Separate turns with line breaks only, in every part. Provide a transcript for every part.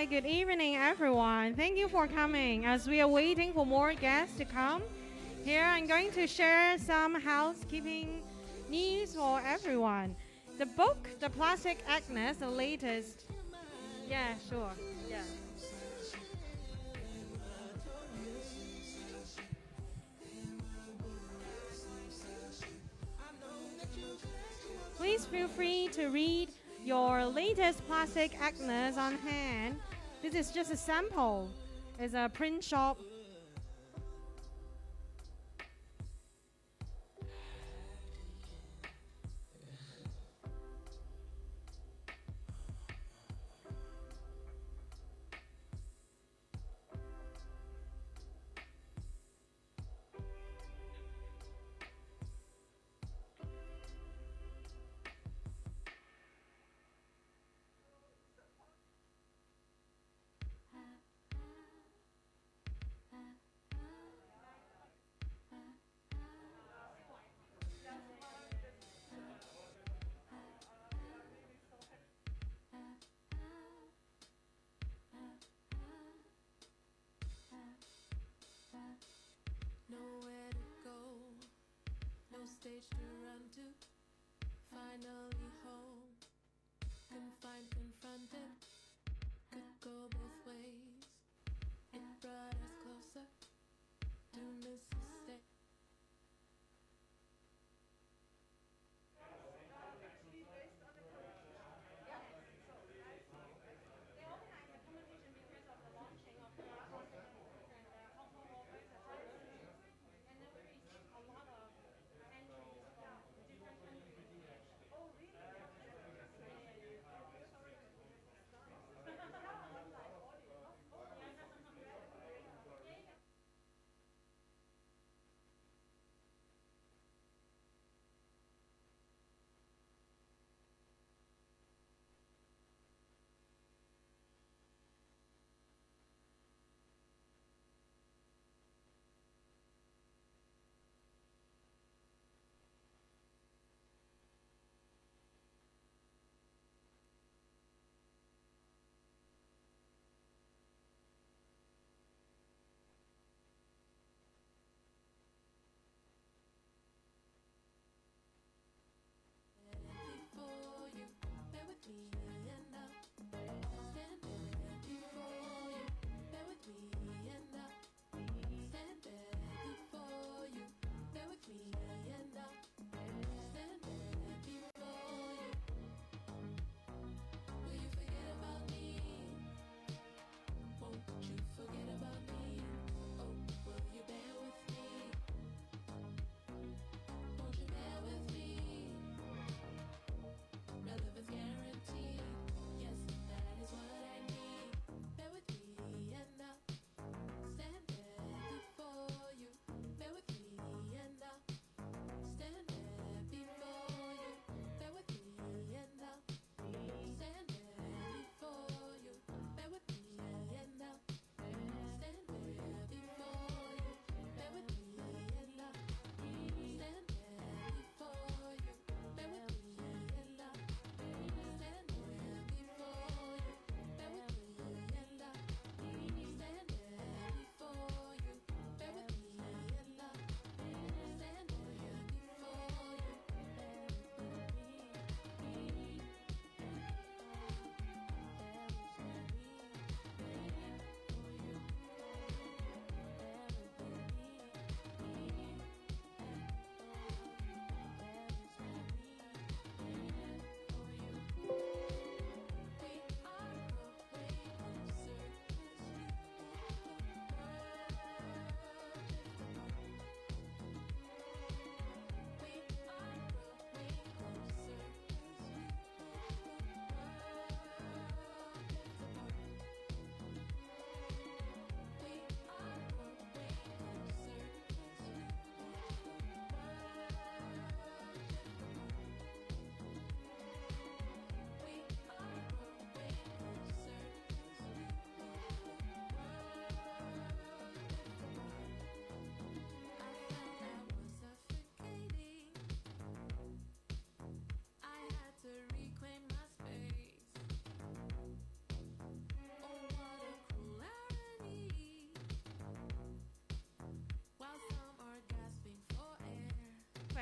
Hi, good evening, everyone. Thank you for coming. As we are waiting for more guests to come, here I'm going to share some housekeeping news for everyone. The book, The Plastic Agnes, the latest. Yeah, sure. Yeah. Please feel free to read your latest Plastic Agnes on hand. This is just a sample. It's a print shop.
Nowhere to go, no stage to run to. Finally home, confined, confronted. Could go both ways. It brought us closer to mistake.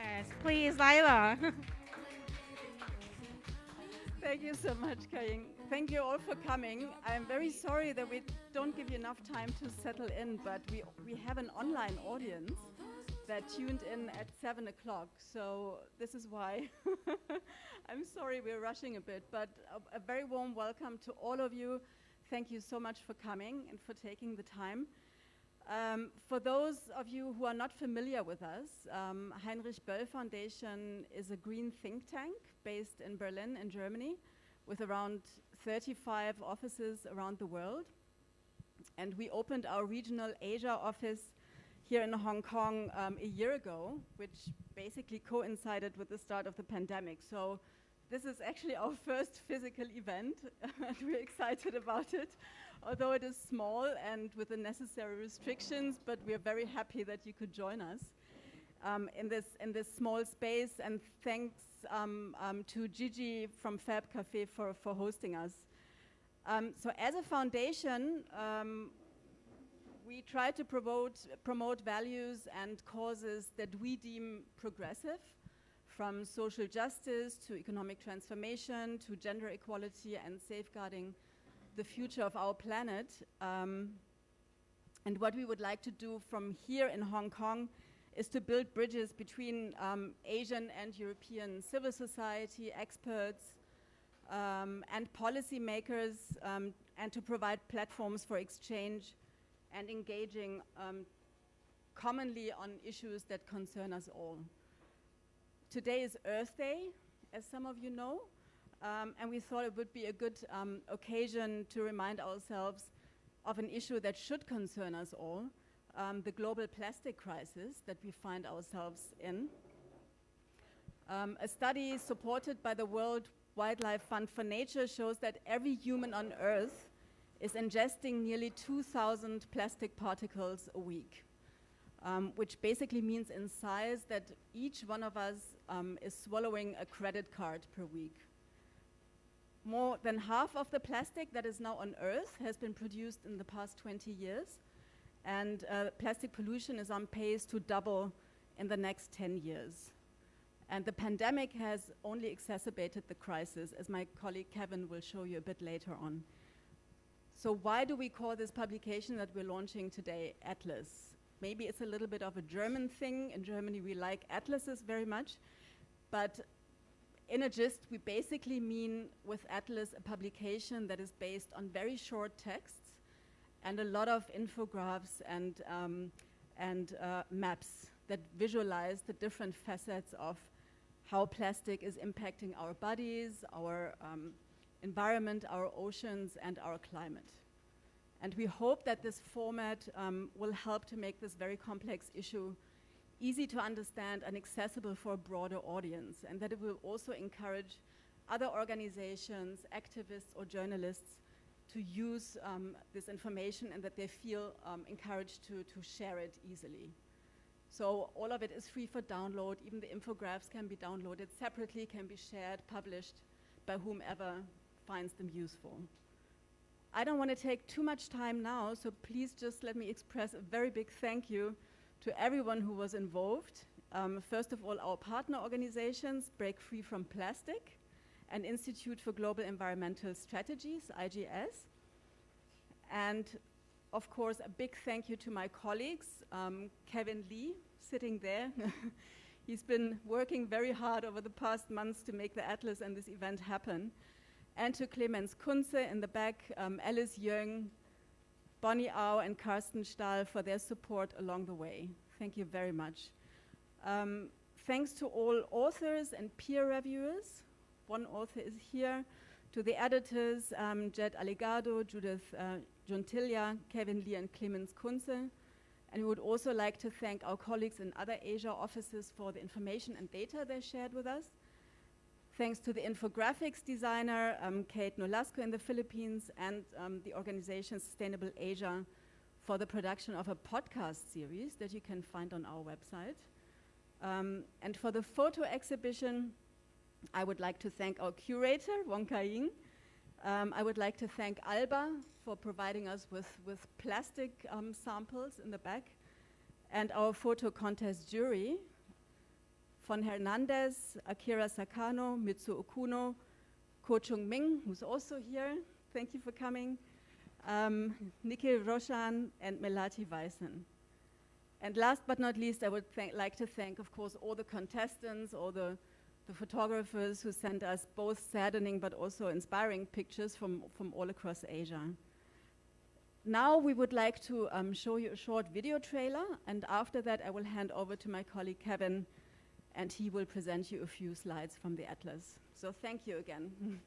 process. Please, Layla.
Thank you so much, Kaying. Thank you all for coming. I'm very sorry that we don't give you enough time to settle in, but we have an online audience that tuned in at 7 o'clock. So this is why I'm sorry we're rushing a bit, but a very warm welcome to all of you. Thank you so much for coming and for taking the time. For those of you who are not familiar with us, Heinrich-Böll Foundation is a green think tank based in Berlin in Germany with around 35 offices around the world. And we opened our regional Asia office here in Hong Kong a year ago, which basically coincided with the start of the pandemic. So this is actually our first physical event, and we're excited about it, although it is small and with the necessary restrictions, but we're very happy that you could join us in this small space, and thanks to Gigi from Fab Cafe for hosting us. So as a foundation, we try to promote values and causes that we deem progressive, from social justice to economic transformation to gender equality and safeguarding the future of our planet. And what we would like to do from here in Hong Kong is to build bridges between Asian and European civil society experts and policymakers, and to provide platforms for exchange and engaging commonly on issues that concern us all. Today is Earth Day, as some of you know, and we thought it would be a good occasion to remind ourselves of an issue that should concern us all, the global plastic crisis that we find ourselves in. A study supported by the World Wildlife Fund for Nature shows that every human on Earth is ingesting nearly 2,000 plastic particles a week. Which basically means in size that each one of us is swallowing a credit card per week. More than half of the plastic that is now on Earth has been produced in the past 20 years, and plastic pollution is on pace to double in the next 10 years. And the pandemic has only exacerbated the crisis, as my colleague Kevin will show you a bit later on. So why do we call this publication that we're launching today Atlas? Maybe it's a little bit of a German thing. In Germany, we like atlases very much. But in a gist, we basically mean with Atlas a publication that is based on very short texts and a lot of infographics and maps that visualize the different facets of how plastic is impacting our bodies, our environment, our oceans, and our climate. And we hope that this format will help to make this very complex issue easy to understand and accessible for a broader audience, and that it will also encourage other organizations, activists, or journalists to use this information, and that they feel encouraged to share it easily. So all of it is free for download. Even the infographics can be downloaded separately, can be shared, published by whomever finds them useful. I don't want to take too much time now, so please just let me express a very big thank you to everyone who was involved. First of all, our partner organizations, Break Free from Plastic and Institute for Global Environmental Strategies, IGES. And of course, a big thank you to my colleagues, Kevin Lee, sitting there. He's been working very hard over the past months to make the Atlas and this event happen. And to Clemens Kunze in the back, Alice Jung, Bonnie Au, and Carsten Stahl for their support along the way. Thank you very much. Thanks to all authors and peer reviewers. One author is here. To the editors, Jed Allegado, Judith Juntilia, Kevin Lee, and Clemens Kunze. And we would also like to thank our colleagues in other Asia offices for the information and data they shared with us. Thanks to the infographics designer, Kate Nolasco in the Philippines, and the organization Sustainable Asia for the production of a podcast series that you can find on our website. And for the photo exhibition, I would like to thank our curator, Wong Kai-ying. I would like to thank Alba for providing us with plastic samples in the back, and our photo contest jury von Hernandez, Akira Sakano, Mitsu Okuno, Ko Chung Ming, who's also here, thank you for coming, Nikhil Roshan, and Melati Weissen. And last but not least, I would like to thank, of course, all the contestants, all the photographers who sent us both saddening but also inspiring pictures from all across Asia. Now we would like to show you a short video trailer, and after that I will hand over to my colleague Kevin, and he will present you a few slides from the atlas. So thank you again.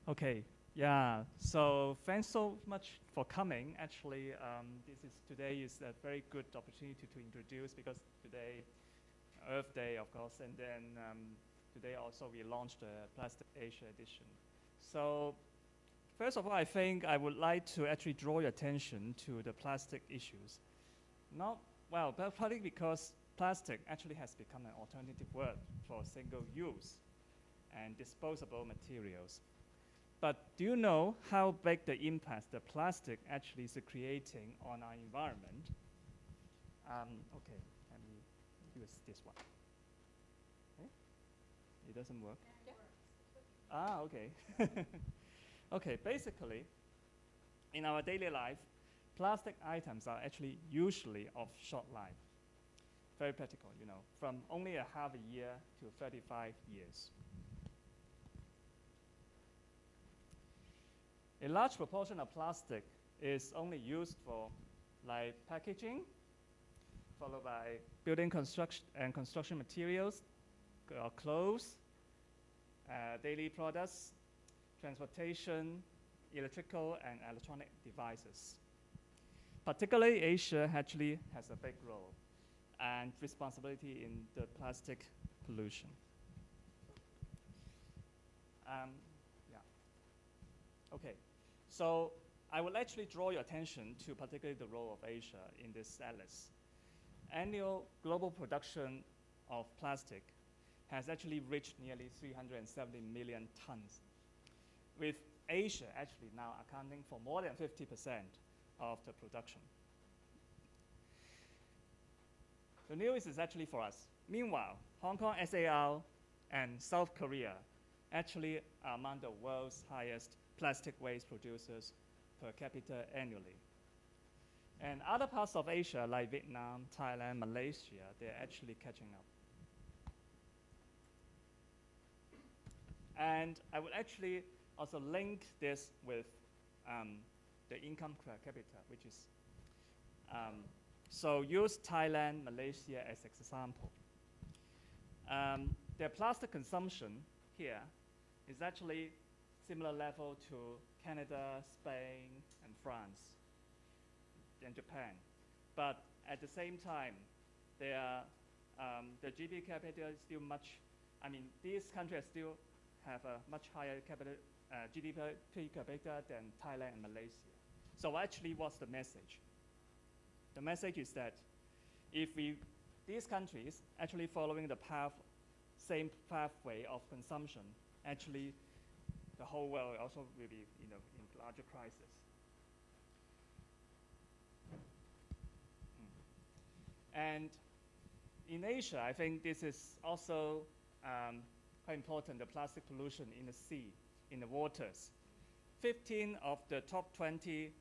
Okay, yeah, so thanks so much for coming. Actually, today is a very good opportunity to introduce, because today, Earth Day, of course, and then today also we launched the Plastic Asia edition. So first of all, I think I would like to actually draw your attention to the plastic issues. Partly because plastic actually has become an alternative word for single-use and disposable materials. But do you know how big the impact the plastic actually is creating on our environment? Okay, let me use this one. Okay. It doesn't work? Yeah. Okay. Okay, basically, in our daily life, plastic items are actually usually of short life. Very practical, you know, from only a half a year to 35 years. A large proportion of plastic is only used for like packaging, followed by building construction materials, clothes, daily products, transportation, electrical and electronic devices. Particularly Asia actually has a big role and responsibility in the plastic pollution. Okay. So I will actually draw your attention to particularly the role of Asia in this atlas. Annual global production of plastic has actually reached nearly 370 million tons, with Asia actually now accounting for more than 50% of the production. The news is actually for us. Meanwhile, Hong Kong, SAR, and South Korea actually are among the world's highest plastic waste producers per capita annually. And other parts of Asia, like Vietnam, Thailand, Malaysia, they're actually catching up. And I would actually also link this with the income per capita, which is, so use Thailand, Malaysia as an example. Their plastic consumption here is actually similar level to Canada, Spain, and France, and Japan. But at the same time, the GDP per capita is still much, these countries still have a much higher GDP per capita than Thailand and Malaysia. So actually, what's the message? the message is that if these countries actually following the same pathway of consumption, actually the whole world also will be in larger crisis. And in Asia, I think this is also quite important, the plastic pollution in the sea, in the waters. 15 of the top 20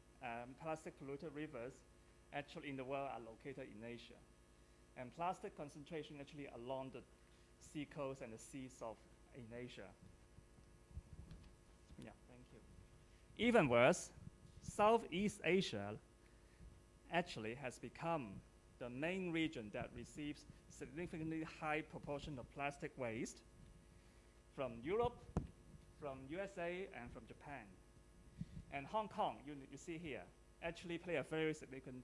plastic polluted rivers actually in the world are located in Asia. And plastic concentration actually along the sea coast and the seas in Asia. Yeah, thank you. Even worse, Southeast Asia actually has become the main region that receives significantly high proportion of plastic waste from Europe, from USA, and from Japan. And Hong Kong, you see here, actually play a very significant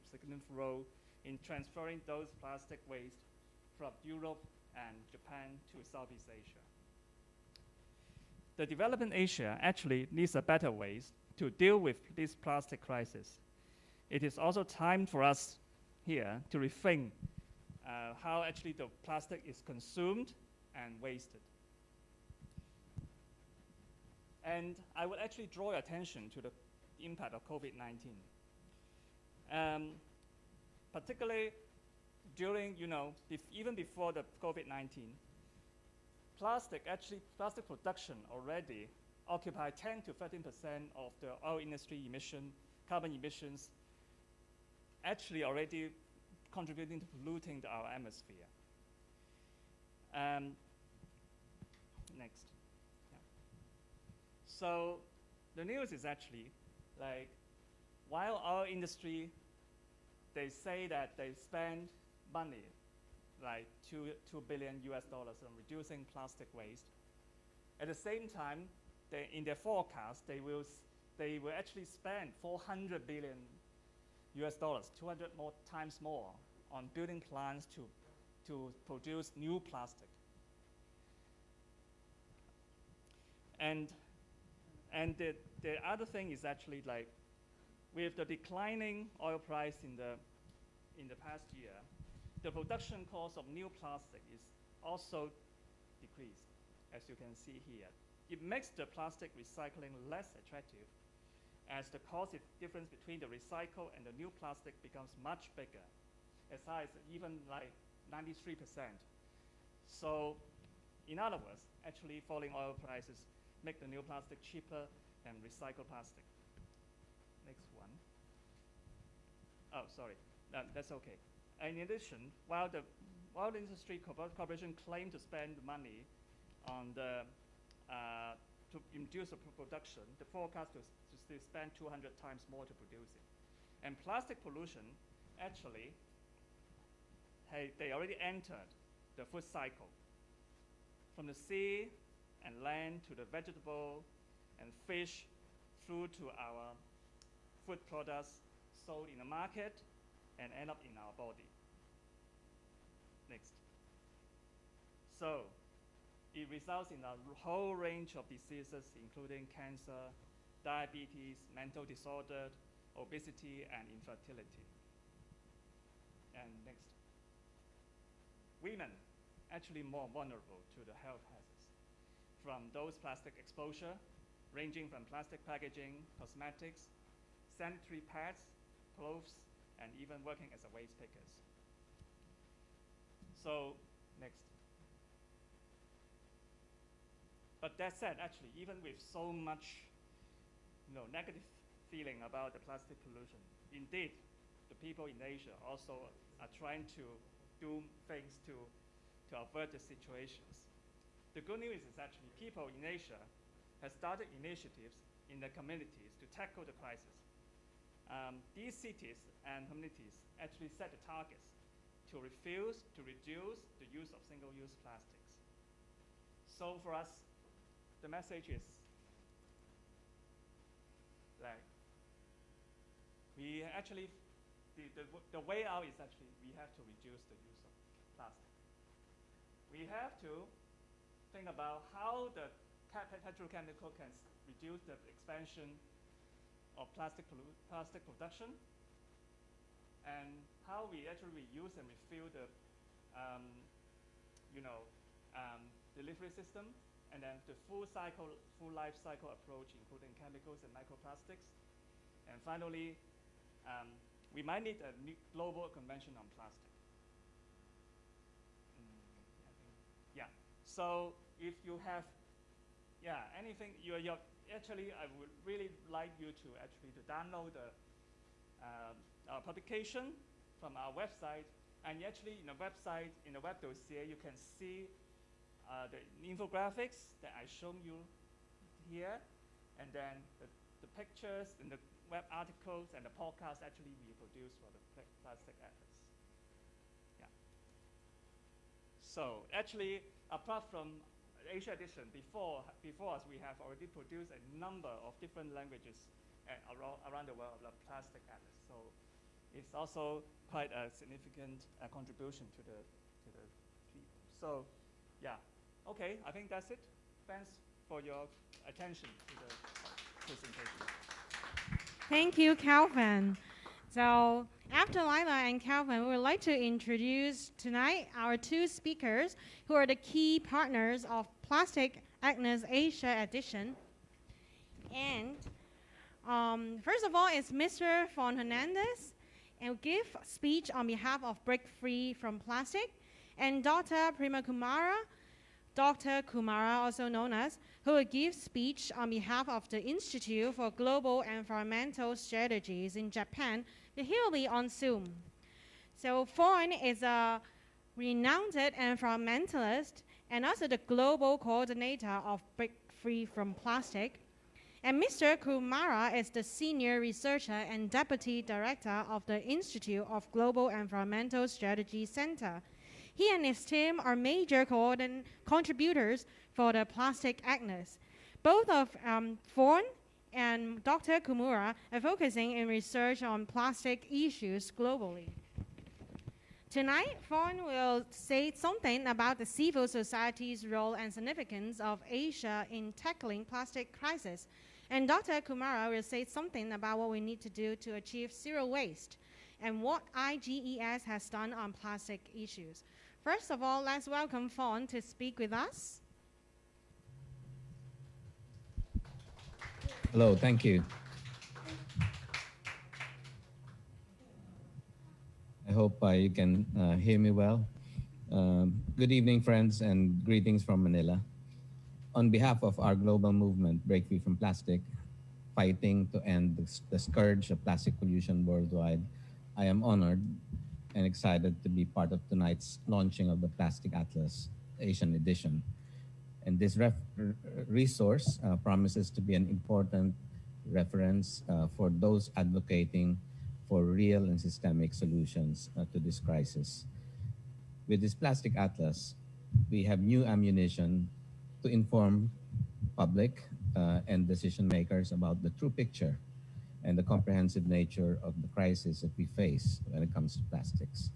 role in transferring those plastic waste from Europe and Japan to Southeast Asia. The developing Asia actually needs a better ways to deal with this plastic crisis. It is also time for us here to rethink how actually the plastic is consumed and wasted. And I would actually draw your attention to the impact of COVID-19. Particularly during, even before the COVID-19, plastic production already occupied 10 to 13% of the oil industry carbon emissions, actually already contributing to polluting our atmosphere. Next. Yeah. So the news is actually like, while our industry, they say that they spend money, like $2 billion on reducing plastic waste. At the same time, in their forecast, they will actually spend $400 billion, 200 more times more, on building plants to produce new plastic. And the other thing is actually like, with the declining oil price in the past year, the production cost of new plastic is also decreased, as you can see here. It makes the plastic recycling less attractive, as the cost difference between the recycled and the new plastic becomes much bigger, as high as even like 93%. So, in other words, actually falling oil prices make the new plastic cheaper than recycled plastic. Next one. Oh, sorry, that's okay. In addition, while the industry corporation claim to spend money on to induce the production, the forecast is to spend 200 times more to produce it. And plastic pollution, actually, they already entered the food cycle. From the sea and land to the vegetable and fish, through to our food products sold in the market and end up in our body. Next. So, it results in a whole range of diseases, including cancer, diabetes, mental disorder, obesity, and infertility. And next. Women actually more vulnerable to the health hazards from those plastic exposure, ranging from plastic packaging, cosmetics, sanitary pads, clothes, and even working as a waste pickers. So, next. But that said, actually, even with so much negative feeling about the plastic pollution, indeed, the people in Asia also are trying to do things to avert the situations. The good news is actually people in Asia have started initiatives in their communities to tackle the crisis. These cities and communities actually set the targets to reduce the use of single-use plastics. So for us, the message is like, we actually, the way out is actually we have to reduce the use of plastic. We have to think about how the petrochemical can reduce the expansion of plastic production, and how we actually reuse and refill the, um, you know, delivery system, and then the full life cycle approach, including chemicals and microplastics. And finally, we might need a new global convention on plastic. Yeah. So if you have, anything, you're actually, I would really like you to actually to download our publication from our website. And actually, in the website, in the web dossier, you can see the infographics that I shown you here, and then the pictures and the web articles and the podcast actually we produce for the Plastic Atlas. Yeah. So actually, apart from Asia edition, before us, we have already produced a number of different languages around the world of the Plastic Atlas. So it's also quite a significant contribution to the people. So, yeah, okay, I think that's it. Thanks for your attention to the presentation.
Thank you, Calvin. So after Layla and Calvin, we would like to introduce tonight our two speakers who are the key partners of Plastic Atlas Asia edition. And first of all, it's Mr. Hernandez, and will give a speech on behalf of Break Free from Plastic, and Dr. Premakumara, Dr. Kumara, also known as, who will give speech on behalf of the Institute for Global Environmental Strategies in Japan, but he will be on Zoom. So Fawn is a renowned environmentalist and also the global coordinator of Break Free from Plastic. And Mr. Kumara is the senior researcher and deputy director of the Institute of Global Environmental Strategy Center. He and his team are major contributors for the Plastic Atlas. Both of Fawn and Dr. Kumura are focusing in research on plastic issues globally. Tonight, Fawn will say something about the civil society's role and significance of Asia in tackling plastic crisis. And Dr. Kumara will say something about what we need to do to achieve zero waste and what IGES has done on plastic issues. First of all, let's welcome Fawn to speak with us.
Hello, thank you. I hope you can hear me well. Good evening, friends, and greetings from Manila. On behalf of our global movement, Break Free from Plastic, fighting to end the scourge of plastic pollution worldwide, I am honored and excited to be part of tonight's launching of the Plastic Atlas Asian edition. And this resource promises to be an important reference for those advocating for real and systemic solutions to this crisis. With this Plastic Atlas, we have new ammunition to inform public and decision makers about the true picture and the comprehensive nature of the crisis that we face when it comes to plastics,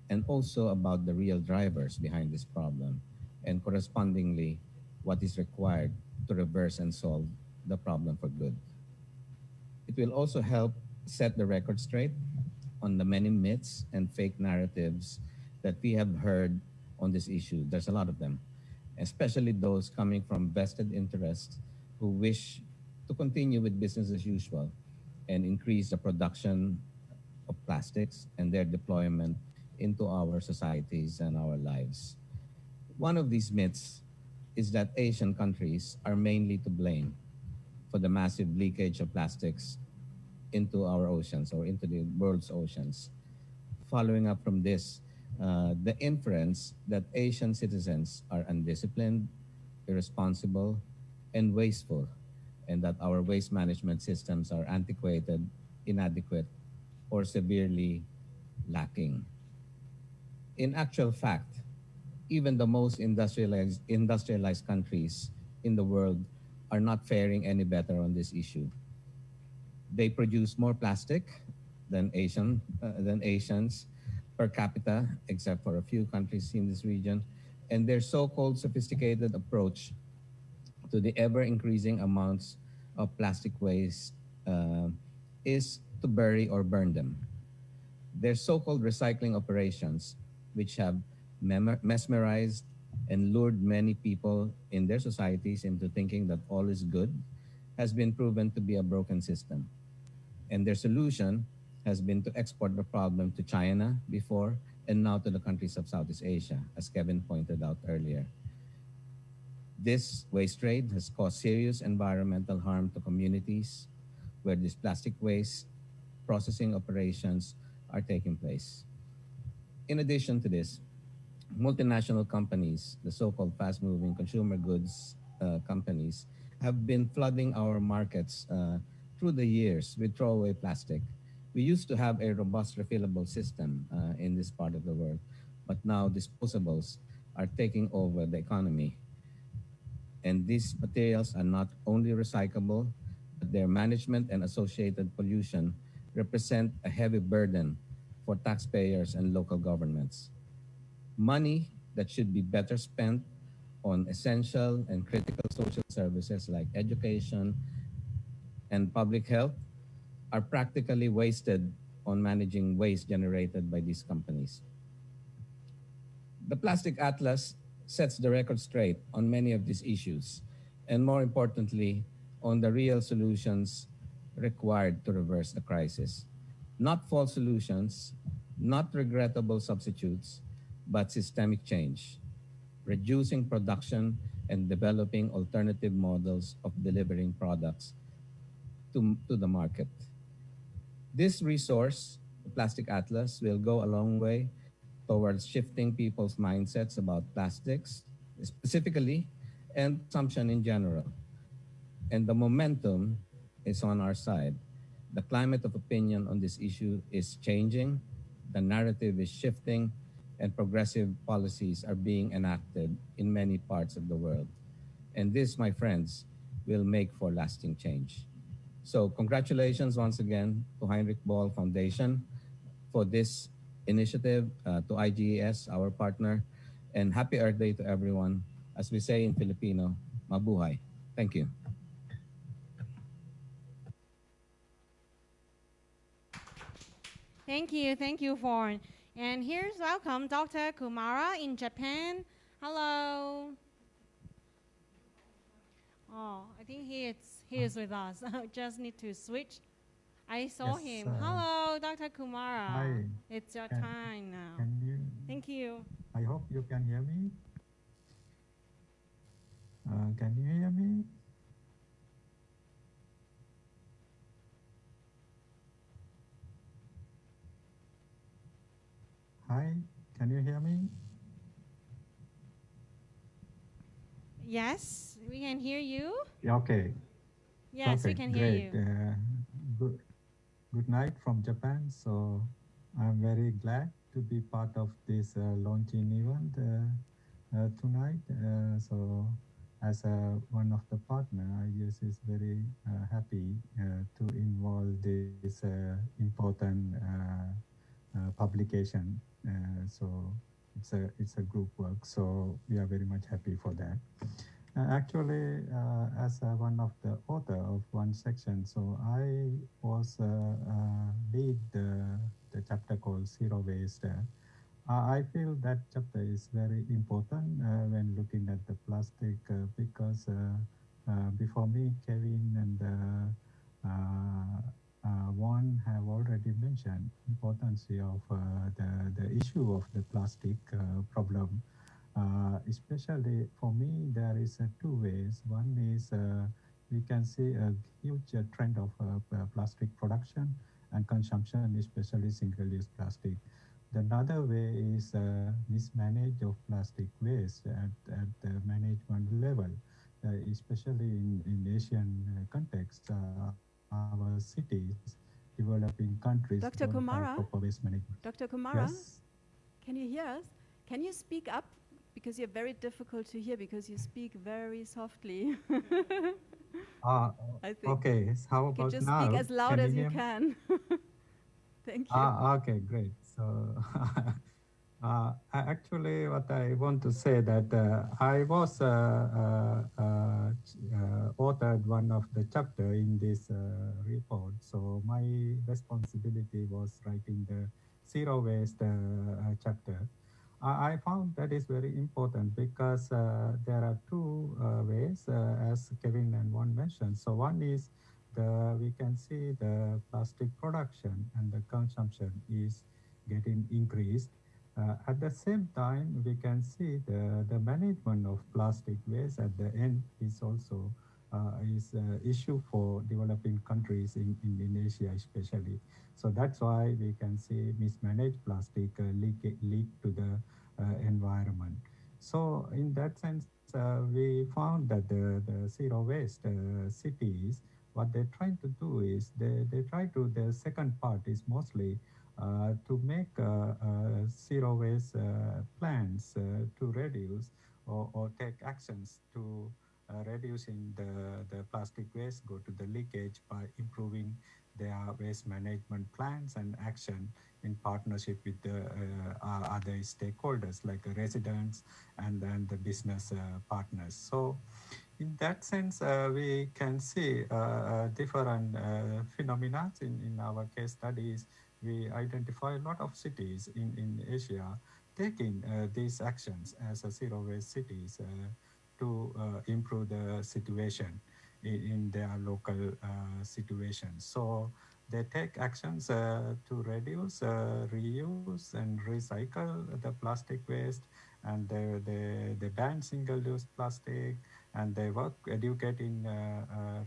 and also about the real drivers behind this problem, and correspondingly, what is required to reverse and solve the problem for good. It will also help set the record straight on the many myths and fake narratives that we have heard on this issue. There's a lot of them, especially those coming from vested interests who wish to continue with business as usual and increase the production of plastics and their deployment into our societies and our lives. One of these myths is that Asian countries are mainly to blame for the massive leakage of plastics into our oceans or into the world's oceans. Following up from this, the inference that Asian citizens are undisciplined, irresponsible, and wasteful, and that our waste management systems are antiquated, inadequate, or severely lacking. In actual fact, even the most industrialized countries in the world are not faring any better on this issue. They produce more plastic than Asians per capita, except for a few countries in this region, and their so-called sophisticated approach to the ever-increasing amounts of plastic waste is to bury or burn them. Their so-called recycling operations, which have mesmerized and lured many people in their societies into thinking that all is good, has been proven to be a broken system. And their solution has been to export the problem to China before and now to the countries of Southeast Asia, as Kevin pointed out earlier. This waste trade has caused serious environmental harm to communities where these plastic waste processing operations are taking place. In addition to this, multinational companies, the so-called fast-moving consumer goods companies, have been flooding our markets through the years with throwaway plastic. We used to have a robust refillable system in this part of the world, but now disposables are taking over the economy. And these materials are not only recyclable, but their management and associated pollution represent a heavy burden for taxpayers and local governments. Money that should be better spent on essential and critical social services like education and public health are practically wasted on managing waste generated by these companies. The Plastic Atlas sets the record straight on many of these issues, and more importantly, on the real solutions required to reverse the crisis. Not false solutions, not regrettable substitutes, but systemic change, reducing production and developing alternative models of delivering products to the market. This resource, the Plastic Atlas, will go a long way towards shifting people's mindsets about plastics, specifically, and consumption in general. And the momentum is on our side. The climate of opinion on this issue is changing, the narrative is shifting, and progressive policies are being enacted in many parts of the world. And this, my friends, will make for lasting change. So congratulations once again to Heinrich-Böll Foundation for this initiative, to IGES, our partner, and happy Earth Day to everyone. As we say in Filipino, mabuhay. Thank you.
Thank you, Fawn. And here's welcome Dr. Kumara in Japan. Hello. Oh, I think he is with us. Just need to switch. I saw
Yes,
him. Hello, Dr. Kumara.
Hi.
It's your
Can-
time now.
Can you?
Thank you.
I hope you can hear me. Can you hear me? Hi, can you hear me?
Yes, we can hear you.
Yeah, okay.
Yes, we
Perfect.
can hear
Great.
you.
Good night from Japan. So I'm very glad to be part of this launching event tonight. So as one of the partner, IGES is very happy to involve this important publication. So it's a group work. So we are very much happy for that. Actually, as one of the author of one section, so I was lead the chapter called Zero Waste. I feel that chapter is very important when looking at the plastic because before me, Kevin and Juan have already mentioned importance of the issue of the plastic problem. Especially for me, there is two ways. One is we can see a huge trend of plastic production and consumption, especially single-use plastic. The another way is mismanage of plastic waste at the management level, especially in Asian context. Our cities, developing countries
Dr.
don't have
Kumara?
proper waste management.
Dr. Kumara,
Yes.
can you hear us? Can you speak up? Because you're very difficult to hear because you speak very softly. I think.
Okay. How
You can
about
just
now?
speak as loud as you
hear me?
can. Thank you.
Okay, great. So, actually, what I want to say that I was authored one of the chapter in this report. So my responsibility was writing the zero waste chapter. I found that is very important because there are two ways, as Kevin and one mentioned. So one is we can see the plastic production and the consumption is getting increased. At the same time, we can see the management of plastic waste at the end is also is issue for developing countries in Asia especially. So that's why we can see mismanaged plastic leak to the environment. So in that sense, we found that the zero waste cities, what they're trying to do is they try to, the second part is mostly to make zero waste plans to reduce or take actions to reducing the plastic waste go to the leakage by improving their waste management plans and action in partnership with the other stakeholders like residents and the business partners. So in that sense, we can see different phenomena in our case studies. We identify a lot of cities in Asia taking these actions as a zero waste cities to improve the situation in their local situations. So they take actions to reduce, reuse, and recycle the plastic waste, and they ban single-use plastic, and they work educating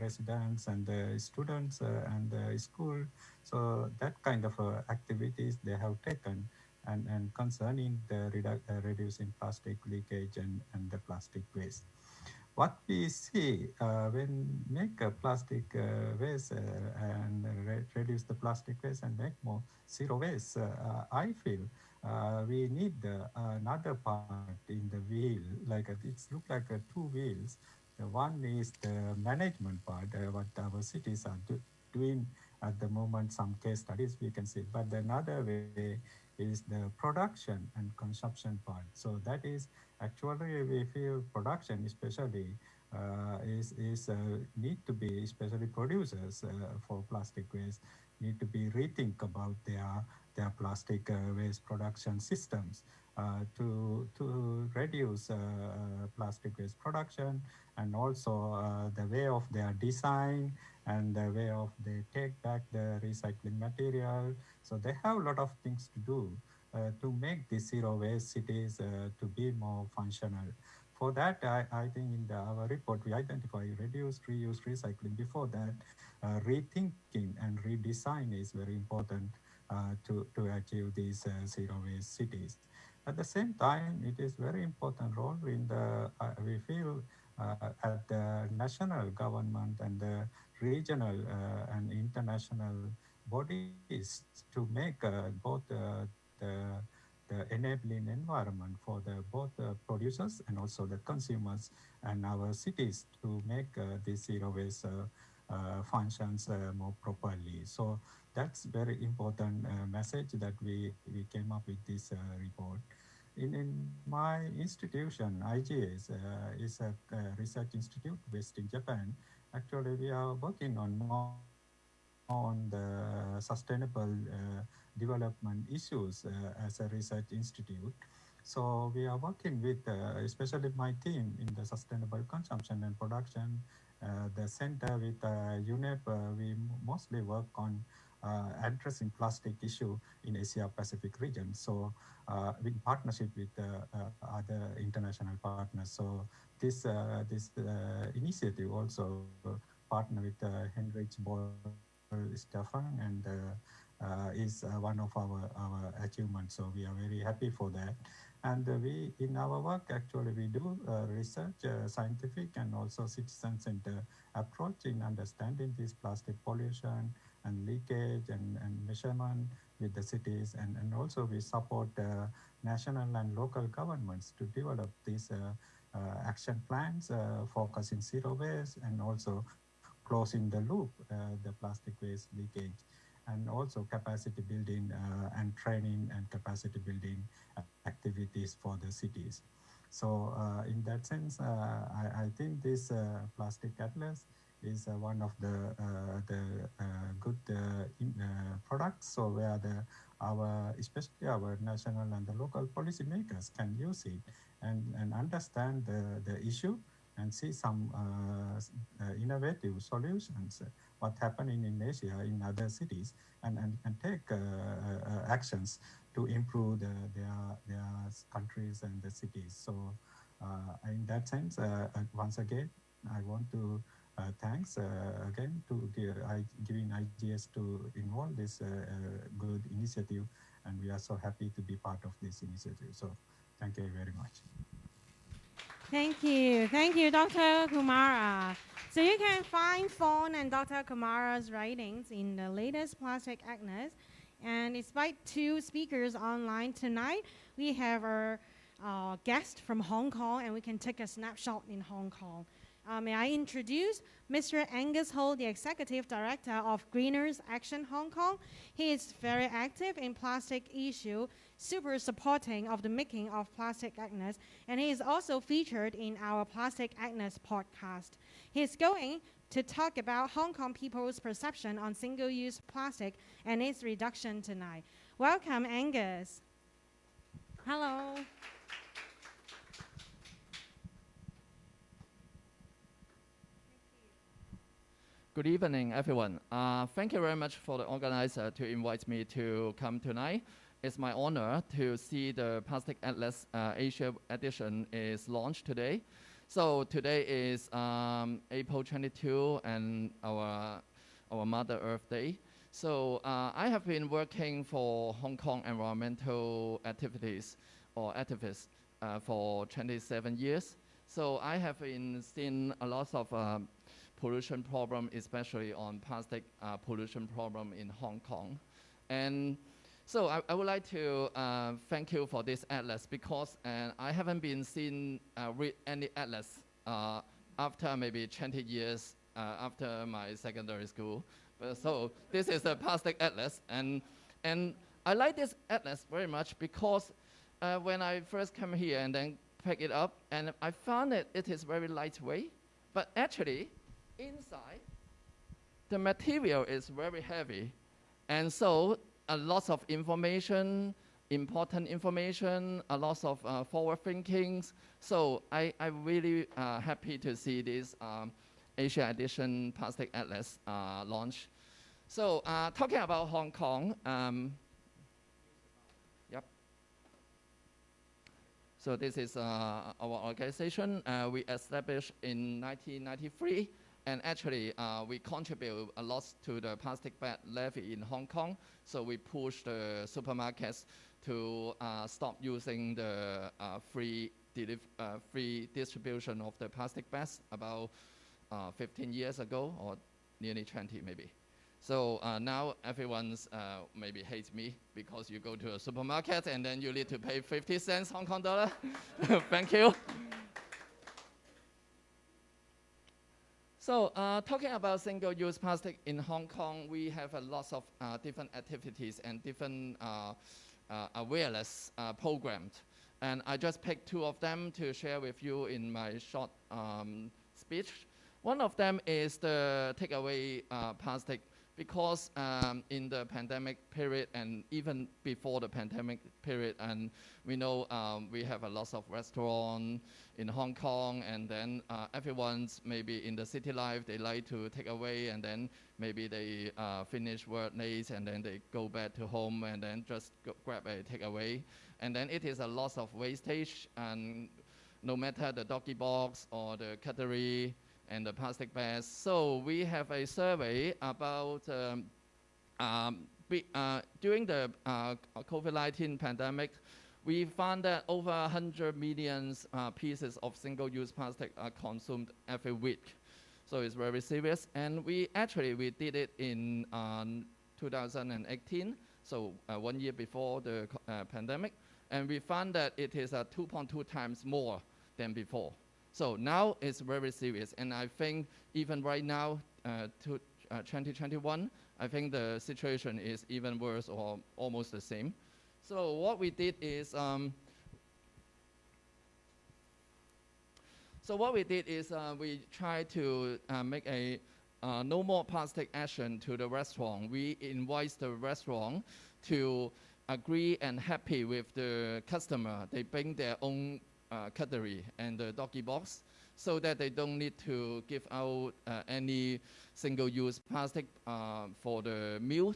residents and the students and the school. So that kind of activities they have taken, and concerning the reducing plastic leakage and the plastic waste. What we see when make a plastic waste and reduce the plastic waste and make more zero waste, I feel we need another part in the wheel, like it's look like two wheels. The one is the management part, what our cities are doing at the moment. Some case studies we can see, but another way is the production and consumption part. So that is actually we feel production especially is need to be, especially producers for plastic waste need to be rethink about their plastic waste production systems to reduce plastic waste production, and also the way of their design and the way of they take back the recycling material. So they have a lot of things to do to make the zero waste cities to be more functional. For that, I think in our report we identify reduce, reuse, recycling. Before that, rethinking and redesign is very important to achieve these zero waste cities. At the same time, it is very important role in the we feel at the national government and the regional and international bodies to make both the the enabling environment for the both producers and also the consumers and our cities to make these zero waste functions more properly. So that's very important message that we came up with this report. In my institution, IGES is a research institute based in Japan. Actually, we are working on more on the sustainable development issues as a research institute. So we are working with, especially my team in the sustainable consumption and production, the center with UNEP, we mostly work on addressing plastic issue in Asia Pacific region. So in partnership with other international partners. So this initiative also partner with Heinrich-Böll-Stiftung, and is one of our achievements. So we are very happy for that. And we in our work actually we do research, scientific and also citizen center approach in understanding this plastic pollution and leakage and measurement with the cities, and also we support national and local governments to develop these action plans focusing zero waste and also closing the loop, the plastic waste leakage, and also capacity building and training and capacity building activities for the cities. So in that sense, I think this plastic atlas is one of the good products. So where our especially our national and the local policymakers can use it and understand the issue and see some innovative solutions, what happening in Asia in other cities, and take actions to improve their countries and the cities. So in that sense, once again, I want to thanks again to giving IGS to involve this good initiative, and we are so happy to be part of this initiative. So thank you very much.
Thank you, Dr. Kumara. So you can find Fawn and Dr. Kumara's writings in the latest Plastic Agnes. And despite two speakers online tonight, we have our guest from Hong Kong, and we can take a snapshot in Hong Kong. May I introduce Mr. Angus Ho, the Executive Director of Greeners Action Hong Kong. He is very active in plastic issue, super supporting of the making of Plastic Agnes, and he is also featured in our Plastic Agnes podcast. He is going to talk about Hong Kong people's perception on single-use plastic and its reduction tonight. Welcome, Angus. Hello.
Good evening, everyone. Thank you very much for the organizer to invite me to come tonight. It's my honor to see the Plastic Atlas Asia edition is launched today. So today is April 22 and our Mother Earth Day. So I have been working for Hong Kong environmental activities or activists for 27 years. So I have seen a lot of pollution problem, especially on plastic pollution problem in Hong Kong. And so I would like to thank you for this atlas, because I haven't been seen read any atlas after maybe 20 years after my secondary school. So this is a plastic atlas, and I like this atlas very much because when I first came here and then pick it up, and I found that it is very lightweight, but actually inside the material is very heavy, and so a lot of information, important information, a lot of forward thinkings. So I'm really happy to see this Asia Edition Plastic Atlas launch. So talking about Hong Kong, yep. So this is our organization. We established in 1993. And actually, we contribute a lot to the plastic bag levy in Hong Kong. So we push the supermarkets to stop using the free distribution of the plastic bags about 15 years ago, or nearly 20 maybe. So now everyone's maybe hates me because you go to a supermarket and then you need to pay 50 cents Hong Kong dollar. Thank you. So talking about single-use plastic in Hong Kong, we have a lot of different activities and different awareness programs. And I just picked two of them to share with you in my short speech. One of them is the takeaway plastic, because in the pandemic period and even before the pandemic period, and we know we have a lot of restaurants in Hong Kong, and then everyone's maybe in the city life, they like to take away, and then maybe they finish work late, and then they go back to home and then just grab a takeaway. And then it is a lot of wastage, and no matter the doggy box or the cutlery, and the plastic bags. So we have a survey about during the COVID-19 pandemic, we found that over 100 million pieces of single-use plastic are consumed every week. So it's very serious. And we did it in 2018, so 1 year before the pandemic. And we found that it is 2.2 times more than before. So now it's very serious, and I think even right now, 2021, I think the situation is even worse or almost the same. So what we did is, we tried to make a no more plastic action to the restaurant. We invite the restaurant to agree and happy with the customer. They bring their own cutlery and the doggy box so that they don't need to give out any single-use plastic for the meal.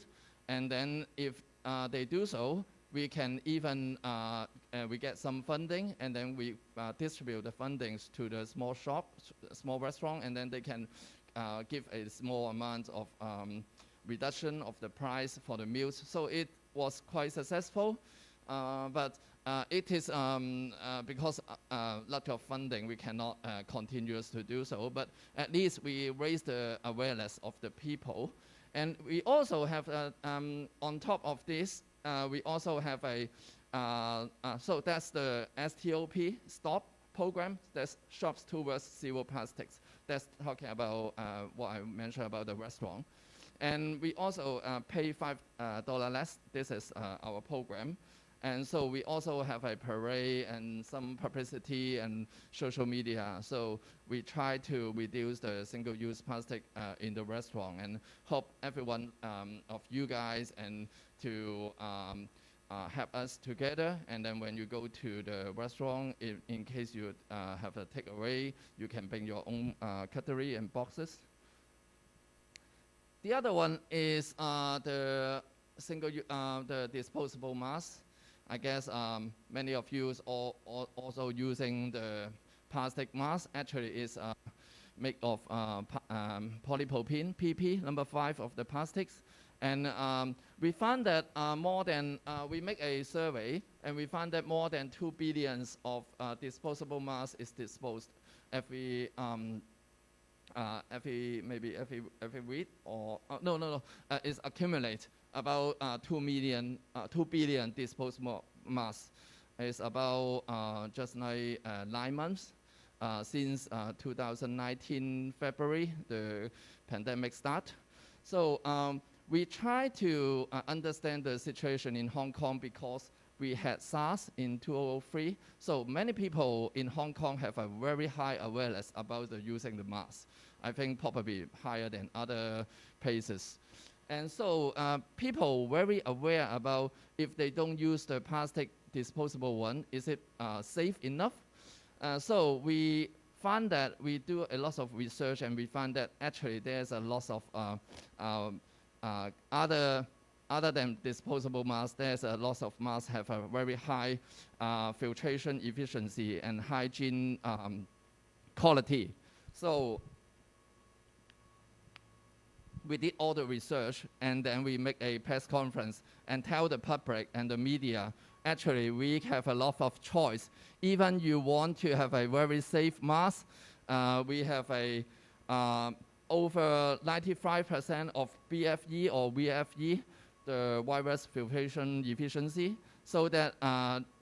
And then if they do so, we can even we get some funding, and then we distribute the fundings to the small shop, small restaurant, and then they can give a small amount of reduction of the price for the meals. So it was quite successful, but it is because lack of funding, we cannot continue to do so. But at least we raise the awareness of the people, and we also have on top of this, we also have a so that's the STOP stop program. That's Shops Towards Zero Plastics. That's talking about what I mentioned about the restaurant. And we also pay $5 less. This is our program. And so we also have a parade and some publicity and social media. So we try to reduce the single-use plastic in the restaurant, and hope everyone of you guys and to help us together. And then when you go to the restaurant, in case you have a takeaway, you can bring your own cutlery and boxes. The other one is the the disposable mask. I guess many of you are also using the plastic mask. Actually, it's made of polypropylene, PP, number 5 of the plastics. And we found that we make a survey, and we found that more than 2 billion of disposable masks is disposed every week, or it's accumulate about 2 billion disposable masks. It's about just like 9 months since 2019 February, the pandemic start. So we try to understand the situation in Hong Kong because we had SARS in 2003. So many people in Hong Kong have a very high awareness about using the mask. I think probably higher than other places. And so people very aware about if they don't use the plastic disposable one, is it safe enough? So we found that we do a lot of research, and we find that actually there's a lot of other than disposable masks, there's a lot of masks have a very high filtration efficiency and hygiene quality. So we did all the research, and then we make a press conference and tell the public and the media, actually we have a lot of choice. Even you want to have a very safe mask, we have a over 95% of BFE or VFE, the virus filtration efficiency, so that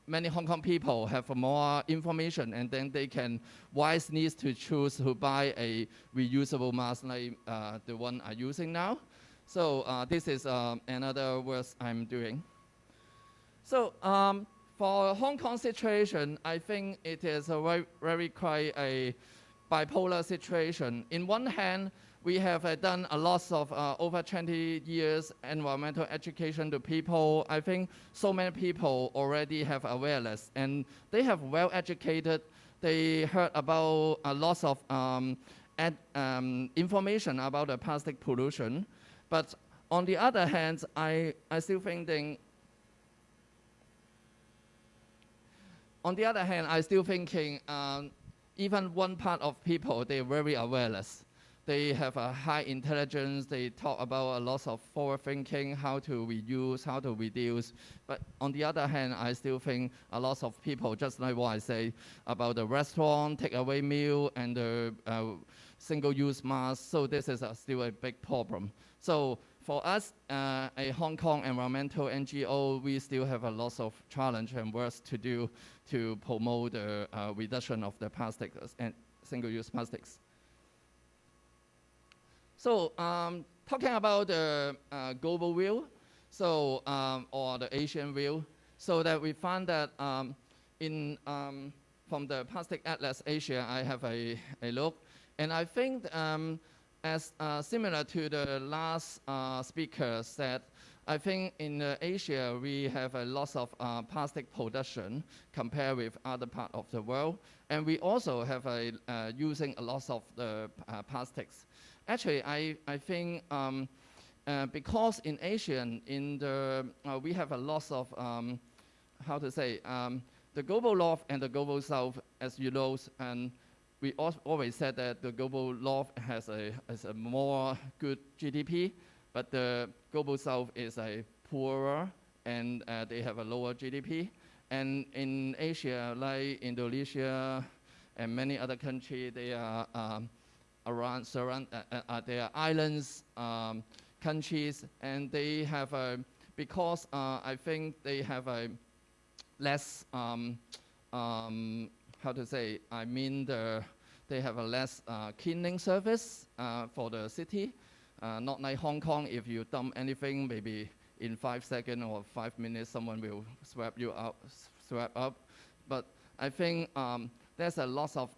many Hong Kong people have more information, and then they can wisely to choose to buy a reusable mask like the one I'm using now. So this is another work I'm doing. So for Hong Kong situation, I think it is a very quite a bipolar situation. In one hand, we have done a lot of over 20 years environmental education to people. I think so many people already have awareness, and they have well educated. They heard about a lot of information about the plastic pollution. But on the other hand, I still thinking. On the other hand, I still thinking even one part of people, they're very awareness. They have a high intelligence. They talk about a lot of forward thinking, how to reuse, how to reduce. But on the other hand, I still think a lot of people, just like what I say about the restaurant, takeaway meal, and the single-use mask. So this is still a big problem. So for us, a Hong Kong environmental NGO, we still have a lot of challenge and work to do to promote the reduction of the plastics and single-use plastics. So talking about the global view, so or the Asian view, so that we found that from the Plastic Atlas Asia, I have a look, and I think as similar to the last speaker said, I think in Asia we have a lot of plastic production compared with other part of the world, and we also have using a lot of the plastics. Actually, I think because in Asia, we have a lot of how to say the global north and the global south, as you know, and we always said that the global north has a more good GDP, but the global south is a poorer and they have a lower GDP. And in Asia, like Indonesia and many other countries, they are they are islands countries, and they have because I think they have a less how to say, I mean they have a less cleaning service for the city. Not like Hong Kong, if you dump anything, maybe in 5 seconds or 5 minutes, someone will sweep up. But I think there's a lot of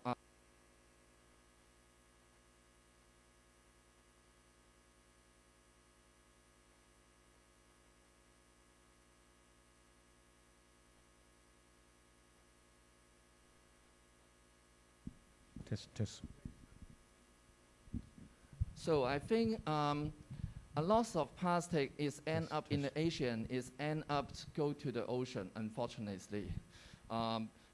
Test.
So I think a lot of plastic is end up in the ocean, is end up go to the ocean, unfortunately.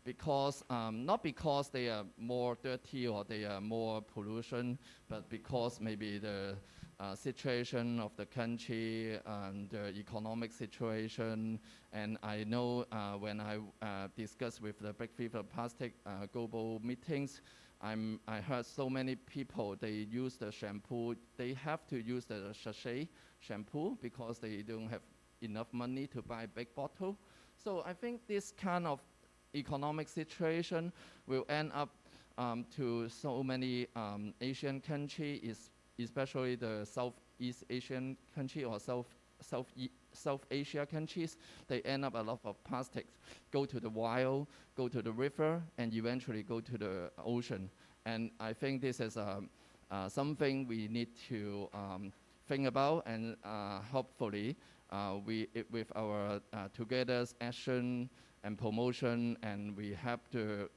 Because not because they are more dirty or they are more pollution, but because maybe the situation of the country and the economic situation. And I know when I discussed with the Big Fever Plastic global meetings, I heard so many people, they use the shampoo, they have to use the sachet shampoo because they don't have enough money to buy a big bottle. So I think this kind of economic situation will end up to so many Asian countries, especially the Southeast Asian country or South Asia countries. They end up a lot of plastics go to the wild, go to the river, and eventually go to the ocean. And I think this is something we need to think about, and hopefully with our together's action and promotion, and we help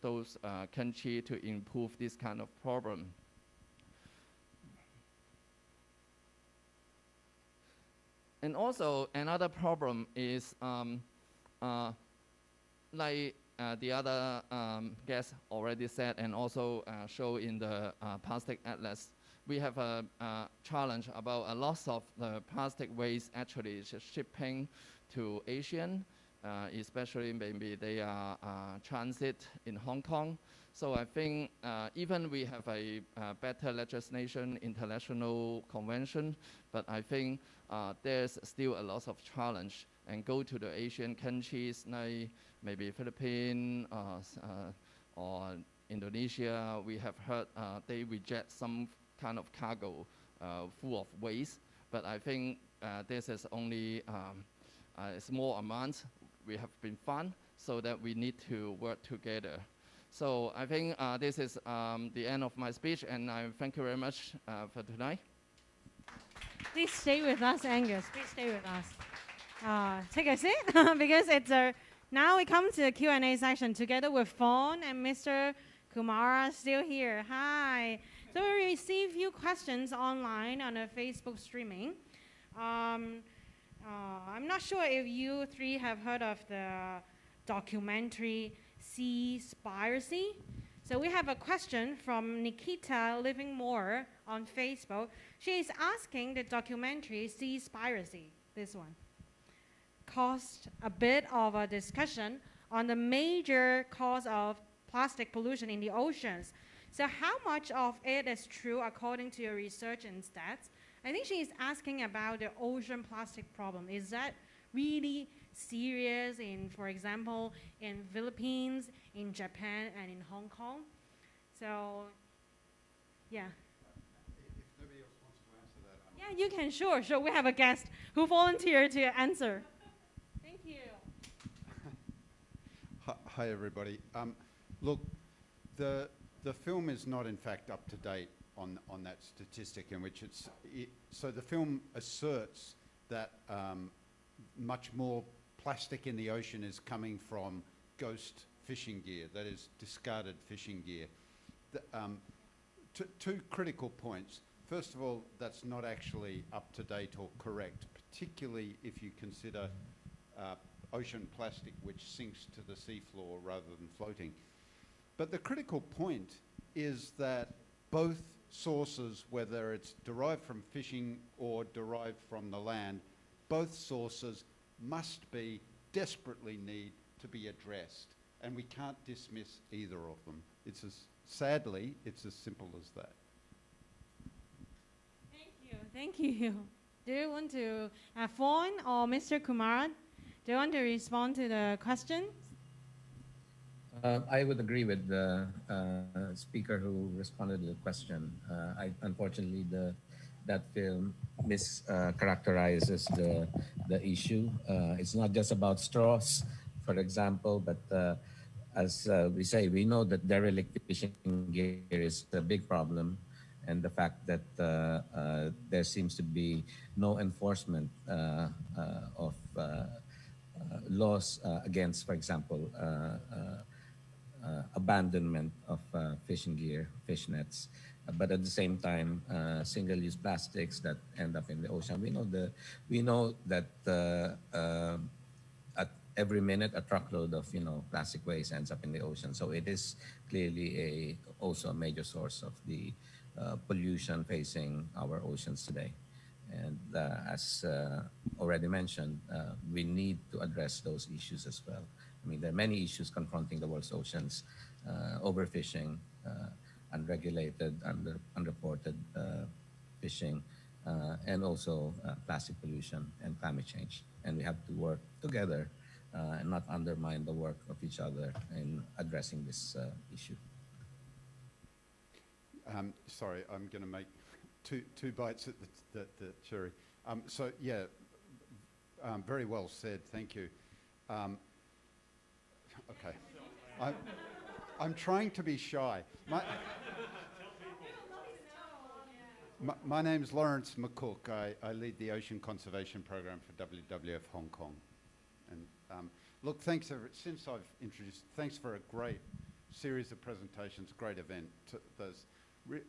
those countries to improve this kind of problem. And also another problem is like the other guest already said, and also show in the plastic atlas, we have a challenge about a lot of the plastic waste actually is shipping to Asian, especially maybe they are transit in Hong Kong. So I think even we have a better legislation, international convention, but I think there's still a lot of challenge, and go to the Asian countries like maybe Philippines or Indonesia. We have heard they reject some kind of cargo full of waste, but I think this is only a small amount we have been found, so that we need to work together. So I think this is the end of my speech, and I thank you very much for tonight.
Please stay with us, Angus. Please stay with us. Take a seat because it's now we come to the Q&A section together with Fawn and Mr. Kumara still here. Hi. So we received a few questions online on a Facebook streaming. I'm not sure if you three have heard of the documentary Seaspiracy. So we have a question from Nikita Living More on Facebook. She is asking the documentary Seaspiracy, this one, caused a bit of a discussion on the major cause of plastic pollution in the oceans. So how much of it is true according to your research and stats? I think she is asking about the ocean plastic problem. Is that really serious in, for example, in Philippines, in Japan, and in Hong Kong? So, yeah.
If nobody else wants to answer that,
Yeah, you can, sure. We have a guest who volunteered to answer. Thank you.
Hi, everybody. Look, the film is not, in fact, up to date on that statistic in which so the film asserts that much more plastic in the ocean is coming from ghost fishing gear, that is discarded fishing gear. Two critical points. First of all, that's not actually up to date or correct, particularly if you consider ocean plastic which sinks to the seafloor rather than floating. But the critical point is that both sources, whether it's derived from fishing or derived from the land, both sources must desperately need to be addressed. And we can't dismiss either of them. Sadly, it's as simple as that.
Thank you. Do you want to, Fawn or Mr. Kumar, do you want to respond to the question?
I would agree with the speaker who responded to the question. Unfortunately, that film mischaracterizes the issue. It's not just about straws, for example, but as we say, we know that derelict fishing gear is a big problem, and the fact that there seems to be no enforcement of laws against, for example, abandonment of fishing gear, fish nets, but at the same time, single-use plastics that end up in the ocean. We know that at every minute a truckload of plastic waste ends up in the ocean. So it is clearly also a major source of the pollution facing our oceans today. And as already mentioned, we need to address those issues as well. I mean, there are many issues confronting the world's oceans: overfishing, unregulated, unreported fishing, and also plastic pollution and climate change. And we have to work together and not undermine the work of each other in addressing this issue.
Sorry, I'm going to make two bites at the cherry. So yeah, very well said. Thank you. Okay, I'm trying to be shy. My name's Lawrence McCook. I lead the Ocean Conservation Program for WWF Hong Kong. And look, thanks since I've introduced. Thanks for a great series of presentations. Great event.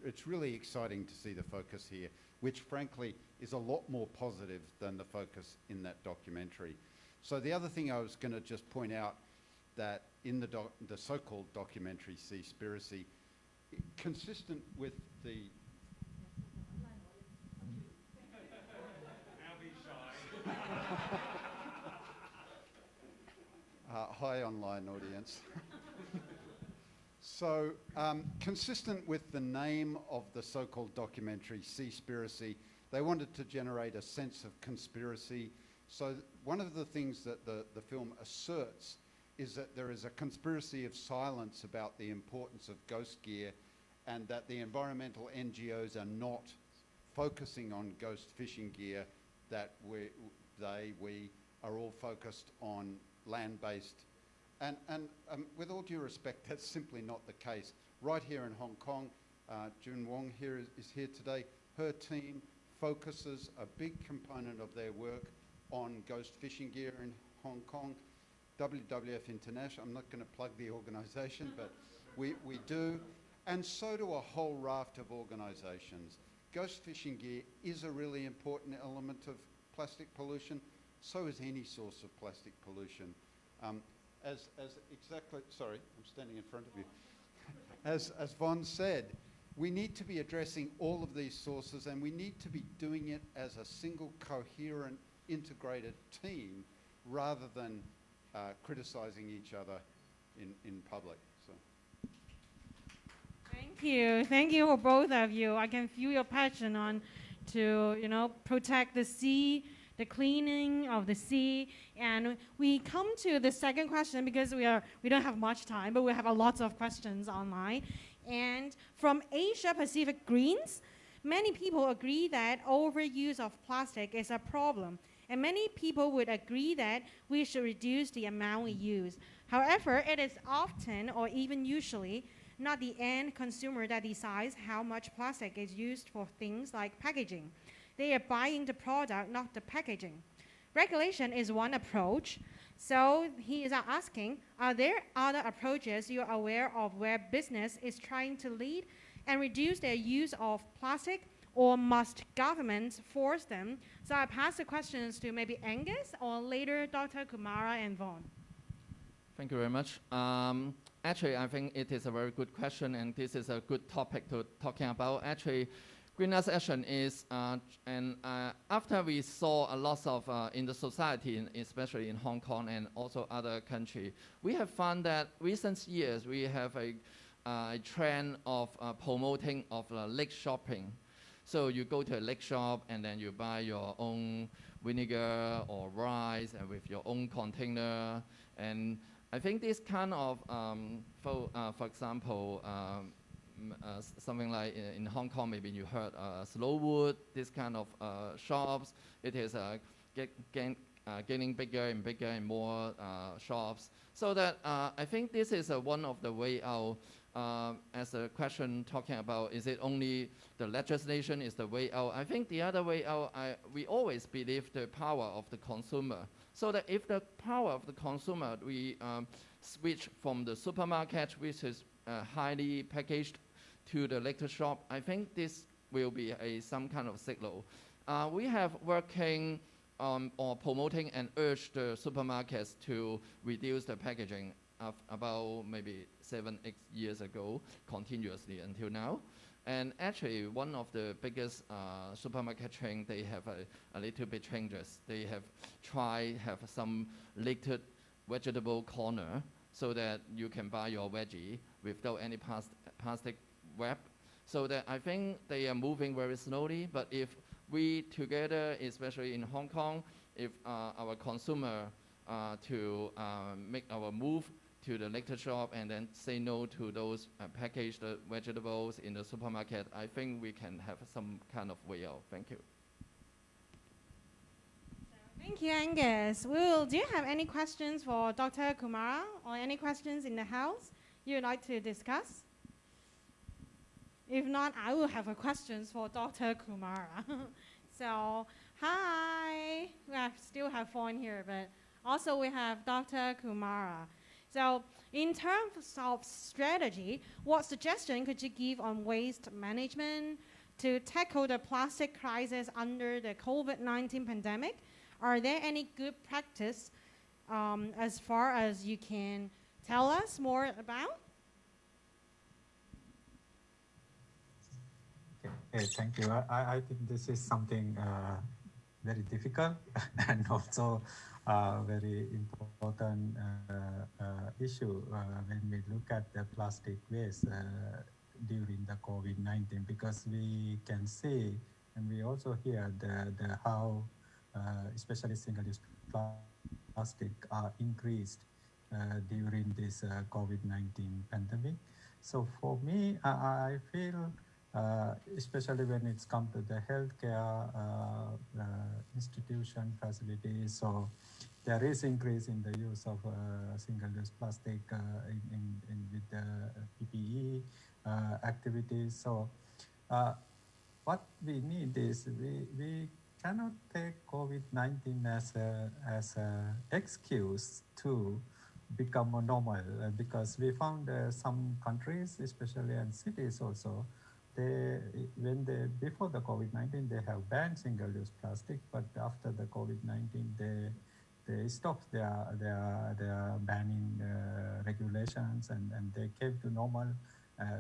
It's really exciting to see the focus here, which frankly is a lot more positive than the focus in that documentary. So the other thing I was going to just point out, that in the so-called documentary Seaspiracy, consistent with the... Hi, online audience. So, consistent with the name of the so-called documentary, Seaspiracy, they wanted to generate a sense of conspiracy. So one of the things that the film asserts is that there is a conspiracy of silence about the importance of ghost gear, and that the environmental NGOs are not focusing on ghost fishing gear, that we are all focused on land-based. And with all due respect, that's simply not the case. Right here in Hong Kong, Jun Wong here is here today. Her team focuses a big component of their work on ghost fishing gear in Hong Kong. WWF International, I'm not going to plug the organisation, but we do. And so do a whole raft of organisations. Ghost fishing gear is a really important element of plastic pollution. So is any source of plastic pollution. As exactly, sorry, I'm standing in front of you. As Von said, we need to be addressing all of these sources, and we need to be doing it as a single, coherent, integrated team, rather than criticising each other in public. So.
Thank you for both of you. I can feel your passion on to protect the sea, the cleaning of the sea. And we come to the second question, because we don't have much time, but we have a lot of questions online. And from Asia Pacific Greens, many people agree that overuse of plastic is a problem. And many people would agree that we should reduce the amount we use. However, it is often, or even usually, not the end consumer that decides how much plastic is used for things like packaging. They are buying the product, not the packaging. Regulation is one approach. So he is asking, are there other approaches you're aware of where business is trying to lead and reduce their use of plastic, or must governments force them? So I pass the questions to maybe Angus or later Dr. Kumara and Vaughn.
Thank you very much. Actually, I think it is a very good question, and this is a good topic to talking about. Actually, greenhouse action is, after we saw a lot of in the society, especially in Hong Kong and also other countries, we have found that recent years we have a trend of promoting of lake shopping. So you go to a lake shop and then you buy your own vinegar or rice and with your own container. And I think this kind of, for example, something like in Hong Kong, maybe you heard Slowwood, this kind of shops. It is getting bigger and bigger and more shops. So that I think this is one of the way out. As a question talking about, is it only the legislation is the way out? I think the other way out, we always believe the power of the consumer. So that if the power of the consumer, we switch from the supermarket, which is highly packaged, to the liquor shop, I think this will be some kind of signal. We have working or promoting and urge the supermarkets to reduce the packaging of about maybe 7-8 years ago, continuously until now. And actually, one of the biggest supermarket chain, they have a little bit changes. They have have some liquid vegetable corner so that you can buy your veggie without any plastic wrap. So that I think they are moving very slowly, but if we together, especially in Hong Kong, if our consumer to make our move to the liquor shop and then say no to those packaged vegetables in the supermarket, I think we can have some kind of way out. Thank you.
Thank you, Angus. Do you have any questions for Dr. Kumara or any questions in the house you'd like to discuss? If not, I will have a questions for Dr. Kumara. So, hi. Still have Fawn here, but also we have Dr. Kumara. So, in terms of strategy, what suggestion could you give on waste management to tackle the plastic crisis under the COVID-19 pandemic? Are there any good practice as far as you can tell us more about?
Okay, thank you. I think this is something very difficult and also very important issue when we look at the plastic waste during the COVID-19, because we can see and we also hear the how especially single-use plastic are increased during this COVID-19 pandemic. So for me, I feel especially when it's come to the healthcare institution facilities, so there is increase in the use of single-use plastic with the PPE activities. So what we need is we cannot take COVID-19 as a excuse to become a normal, because we found some countries, especially in cities also, before the COVID-19 they have banned single-use plastic, but after the COVID-19 they stopped their banning regulations and they came to normal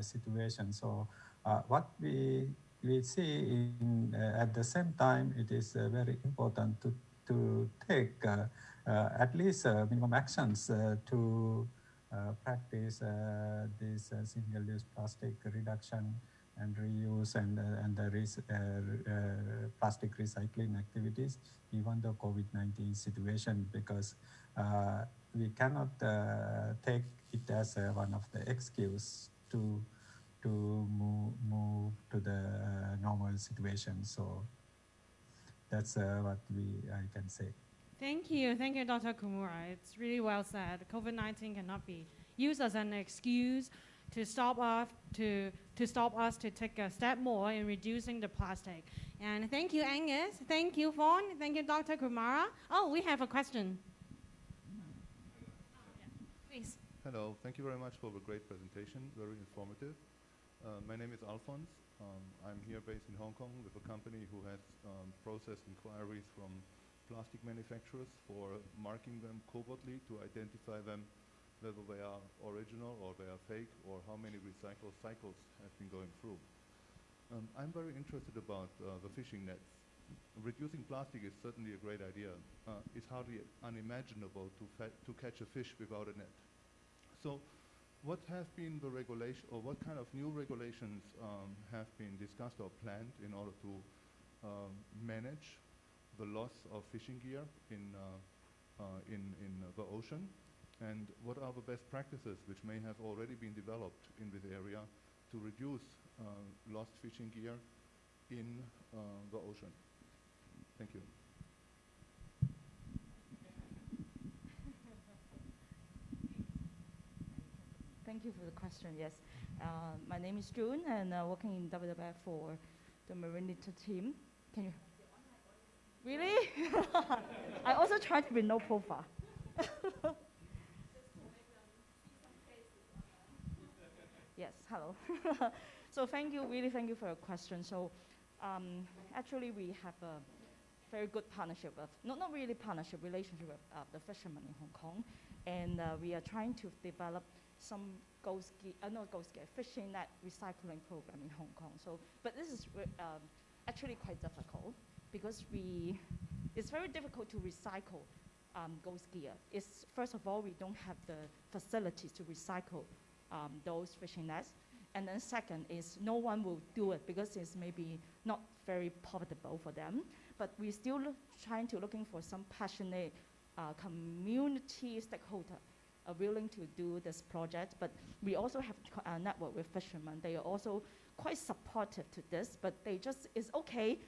situation. So what we see at the same time, it is very important to take at least minimum actions to practice this single-use plastic reduction and reuse and the plastic recycling activities, even the COVID-19 situation, because we cannot take it as one of the excuse to move to the normal situation. So that's what I can say.
Thank you, Dr. Kumura. It's really well said. COVID-19 cannot be used as an excuse to stop us to take a step more in reducing the plastic. And thank you, Angus. Thank you, Fawn. Thank you, Dr. Kumara. Oh, we have a question. Please.
Hello, thank you very much for the great presentation, very informative. My name is Alphonse. I'm here based in Hong Kong with a company who has processed inquiries from plastic manufacturers for marking them covertly to identify them, whether they are original or they are fake, or how many recycle cycles have been going through. I'm very interested about the fishing nets. Reducing plastic is certainly a great idea. It's hardly unimaginable to catch a fish without a net. So what have been the regulation, or what kind of new regulations have been discussed or planned in order to manage the loss of fishing gear in the ocean? And what are the best practices which may have already been developed in this area to reduce lost fishing gear in the ocean? Thank you.
Thank you for the question. Yes, my name is June, and working in WWF for the Marine Litter team. Can you? Really? I also try to be no profile. Yes. Hello. So thank you, really thank you for your question. So actually, we have a very good partnership with, not really partnership, relationship with the fishermen in Hong Kong, and we are trying to develop some fishing net recycling program in Hong Kong. So, but this is actually quite difficult because it's very difficult to recycle ghost gear. First of all, we don't have the facilities to recycle those fishing nets. And then second is no one will do it because it's maybe not very profitable for them. But we're still trying to looking for some passionate community stakeholder willing to do this project. But we also have a network with fishermen. They are also quite supportive to this, but they just, it's okay.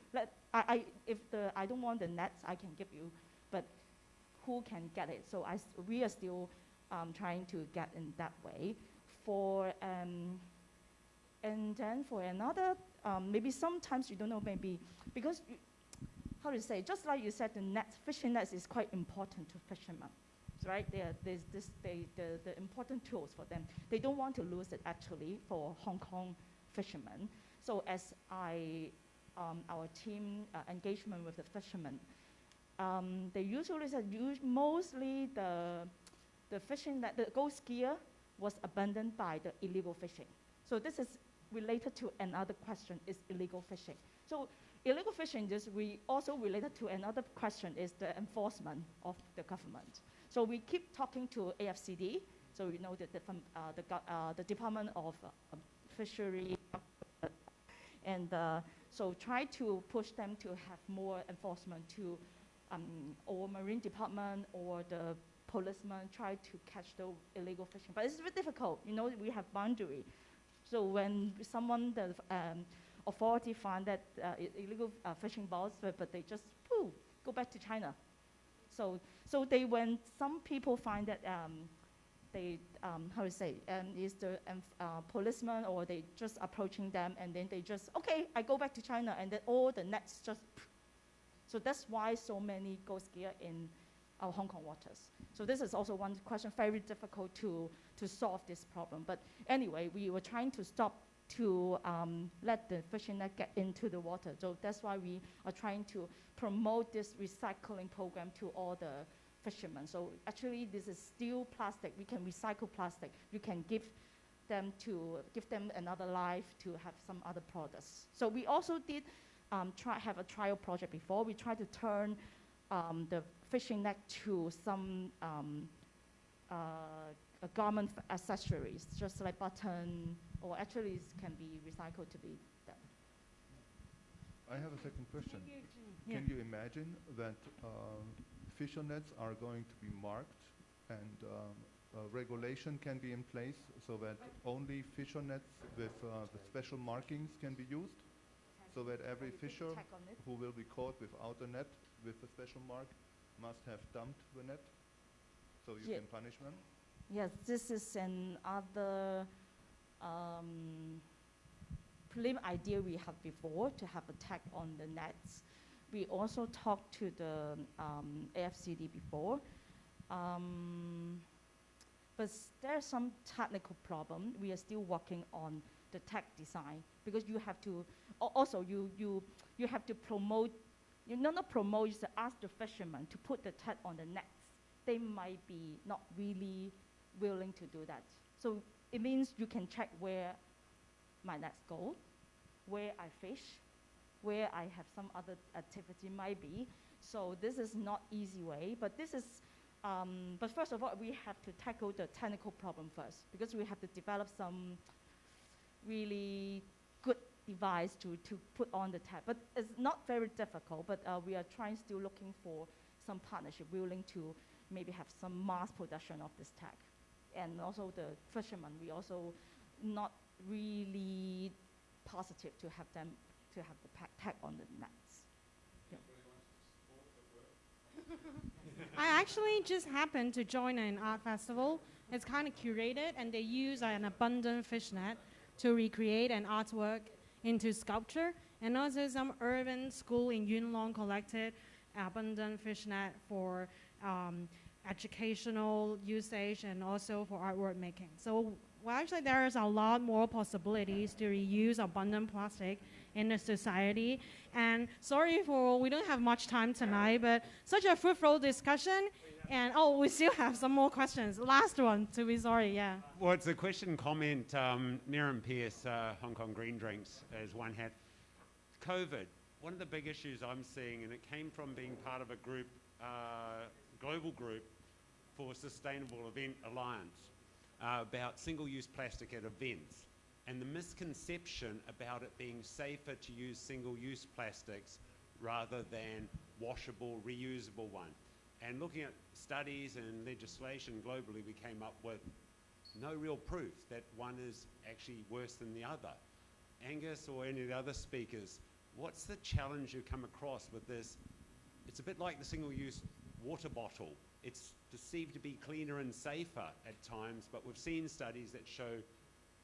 If I don't want the nets, I can give you, but who can get it? So we are still trying to get in that way. And then for another, maybe sometimes you don't know, maybe because how to say? Just like you said, the fishing nets is quite important to fishermen, right? There's the important tools for them. They don't want to lose it actually for Hong Kong fishermen. So as our team engagement with the fishermen, they usually said mostly the fishing net, the ghost gear was abandoned by the illegal fishing. So this is related to another question, is illegal fishing. So illegal fishing we also related to another question is the enforcement of the government. So we keep talking to AFCD, so you know the Department of Fishery, and so try to push them to have more enforcement to or Marine Department or the policemen try to catch the illegal fishing. But it's very difficult, you know, we have boundary. So when the authority find that illegal fishing boats, but they just go back to China. So when some people find that is the policeman or they just approaching them and then they just, okay, I go back to China and then all the nets just, so that's why so many ghost gear in our Hong Kong waters. So this is also one question, very difficult to solve this problem. But anyway, we were trying to stop to let the fishing net get into the water. So that's why we are trying to promote this recycling program to all the fishermen. So actually, this is still plastic. We can recycle plastic. You can give them another life to have some other products. So we also did have a trial project before. We tried to turn the fishing net to some garment accessories, just like button, or actually it can be recycled to be done.
I have a second question.
Yeah.
Can you imagine that fisher nets are going to be marked and regulation can be in place so that only fisher nets with the special markings can be used? So that every fisher who will be caught without a net with a special mark must have dumped the net, so you can punish them?
Yes, this is another prelim idea we had before to have a tag on the nets. We also talked to the AFCD before. But there's some technical problem. We are still working on the tag design because you have to, also you have to promote, you not promote, you ask the fishermen to put the tag on the nets. They might be not really willing to do that. So it means you can check where my nets go, where I fish, where I have some other activity might be. So this is not easy way, but this is, but first of all, we have to tackle the technical problem first because we have to develop some really good device to put on the tag. But it's not very difficult, but we are still looking for some partnership willing to maybe have some mass production of this tag. And also the fishermen, we also not really positive to have them to have the tag on the nets. Yeah.
I actually just happened to join an art festival. It's kind of curated, and they use an abundant fish net to recreate an artwork into sculpture. And also some urban school in Yunlong collected abundant fish net for educational usage and also for artwork making. So well, actually there's a lot more possibilities to reuse abundant plastic in the society. And sorry for, we don't have much time tonight, but such a fruitful discussion. And we still have some more questions. Last one, to be sorry, yeah.
Well, it's a question comment. Miriam Pierce, Hong Kong Green Drinks, as one had. COVID, one of the big issues I'm seeing, and it came from being part of a group, global group for Sustainable Event Alliance, about single-use plastic at events, and the misconception about it being safer to use single-use plastics rather than washable, reusable one. And looking at studies and legislation globally, we came up with no real proof that one is actually worse than the other. Angus or any of the other speakers, what's the challenge you come across with this? It's a bit like the single-use water bottle. It's perceived to be cleaner and safer at times, but we've seen studies that show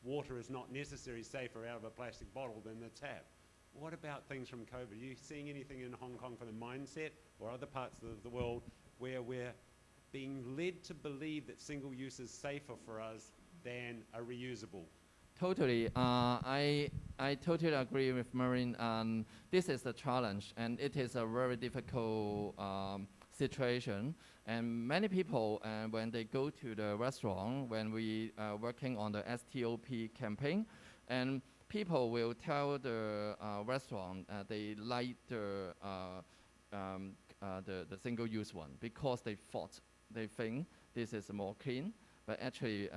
water is not necessarily safer out of a plastic bottle than the tap. What about things from COVID? Are you seeing anything in Hong Kong for the mindset or other parts of the world where we're being led to believe that single use is safer for us than a reusable?
Totally. I totally agree with Maureen. This is the challenge, and it is a very difficult situation. And many people, when they go to the restaurant, when we are working on the STOP campaign, and people will tell the restaurant they like the single-use one because they think this is more clean. But actually,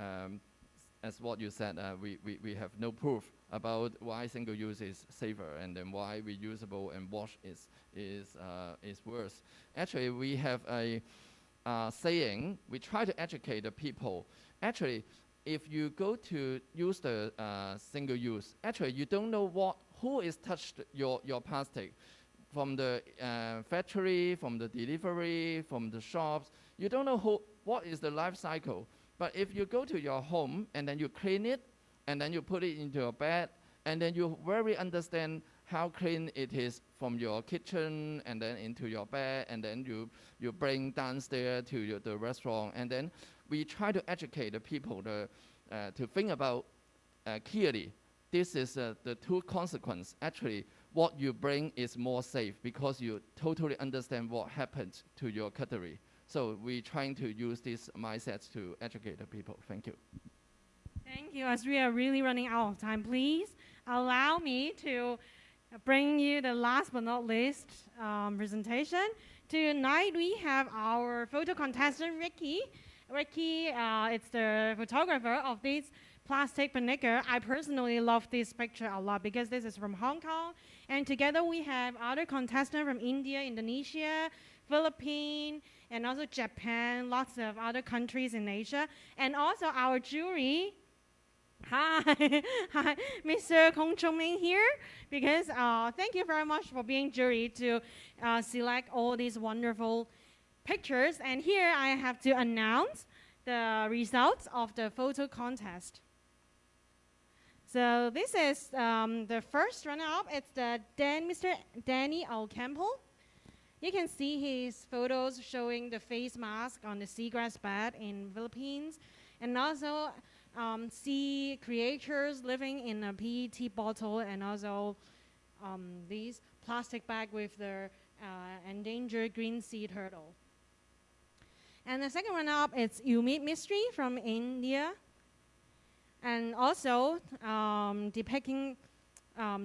as what you said, we have no proof about why single-use is safer and then why reusable and wash is worse. Actually, we have a saying, we try to educate the people. Actually, if you go to use the single-use, actually you don't know who is touched your plastic. From the factory, from the delivery, from the shops, you don't know what is the life cycle. But if you go to your home and then you clean it, and then you put it into your bed, and then you very understand how clean it is from your kitchen and then into your bed, and then you bring downstairs to the restaurant, and then we try to educate the people to think about clearly. This is the two consequences. Actually, what you bring is more safe because you totally understand what happened to your cutlery. So we're trying to use this mindset to educate the people. Thank you.
Thank you. As we are really running out of time, please allow me to bring you the last but not least presentation. Tonight we have our photo contestant, Ricky. Ricky, it's the photographer of this plastic vinegar. I personally love this picture a lot because this is from Hong Kong. And together we have other contestants from India, Indonesia, Philippines, and also Japan, lots of other countries in Asia. And also our jury. Hi, hi, Mr. Kong Chongming here, because thank you very much for being jury to select all these wonderful pictures. And here I have to announce the results of the photo contest. So this is the first runner-up. It's Mr. Danny Ocampo. You can see his photos showing the face mask on the seagrass bed in Philippines, and also sea creatures living in a PET bottle, and also these plastic bag with the endangered green sea turtle. And the second runner-up is Umid Mystery from India, and also depicting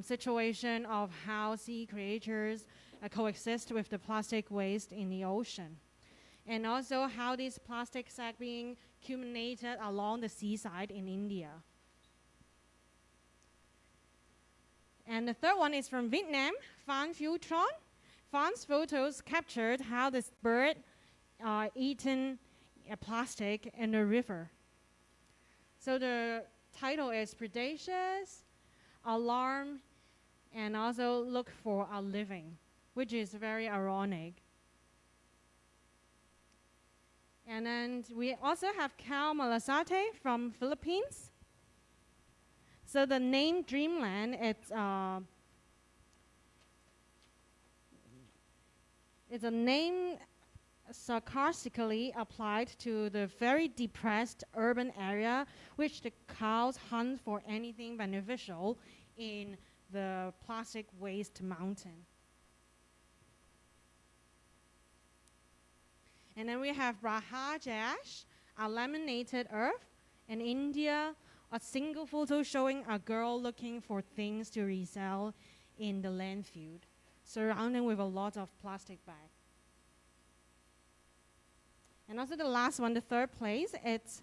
situation of how sea creatures coexist with the plastic waste in the ocean, and also how these plastics are being accumulated along the seaside in India. And the third one is from Vietnam, Phan Phu Tron. Phan's photos captured how this bird eaten plastic in the river. So the title is Predaceous, Alarm, and also Look for a Living, which is very ironic. And then we also have Cal Malasate from Philippines. So the name Dreamland, it's a name sarcastically applied to the very depressed urban area which the cows hunt for anything beneficial in the plastic waste mountain. And then we have Rahajash, a laminated earth. In India, a single photo showing a girl looking for things to resell in the landfill, surrounded with a lot of plastic bags. And also the last one, the third place, it's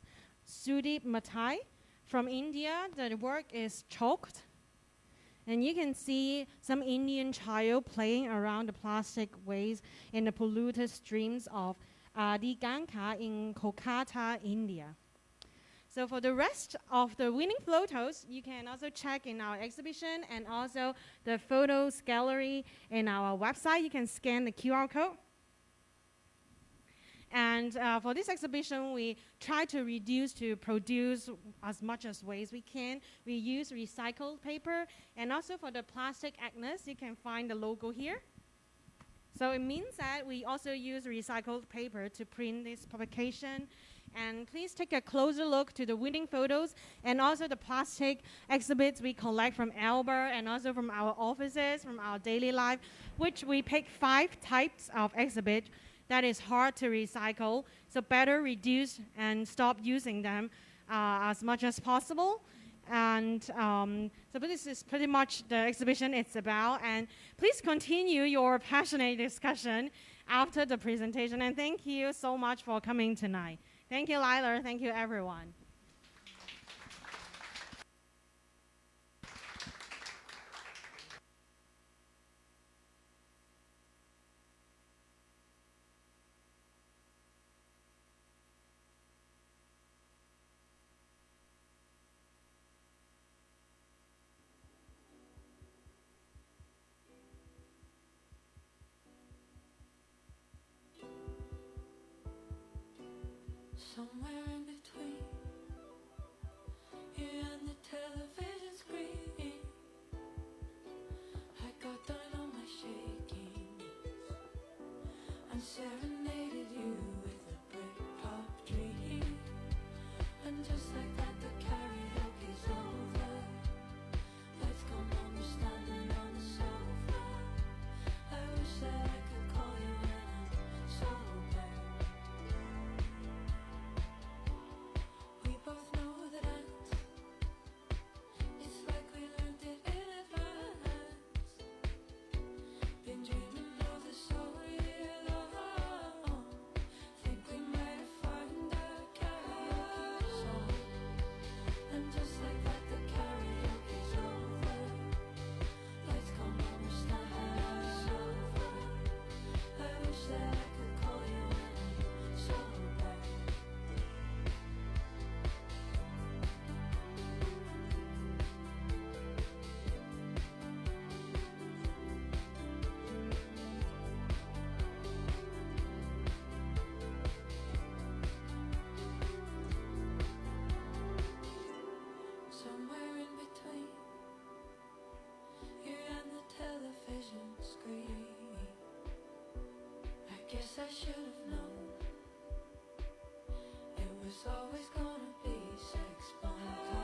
Sudeep Matai from India. The work is choked. And you can see some Indian child playing around the plastic waste in the polluted streams of the Ganga in Kolkata, India. So for the rest of the winning photos, you can also check in our exhibition and also the photos gallery in our website. You can scan the QR code. And for this exhibition, we try to produce as much as waste we can. We use recycled paper. And also for the plastic Agnes, you can find the logo here. So it means that we also use recycled paper to print this publication. And please take a closer look to the winning photos and also the plastic exhibits we collect from Albert and also from our offices, from our daily life, which we pick 5 types of exhibit that is hard to recycle, so better reduce and stop using them as much as possible. And so this is pretty much the exhibition it's about. And please continue your passionate discussion after the presentation. And thank you so much for coming tonight. Thank you, Layla. Thank you, everyone.
Somewhere in between you and the television screen, I got down on my shaking knees and serenaded you with a Britpop dream. And just like that, the karaoke's over. Let's go, mom, we're standing on the sofa. I wish that I could call you when I'm sober. We both know the dance. It's like we learned it in advance. Been dreaming of this all year long. Guess I should have known it was always gonna be sex bomb time.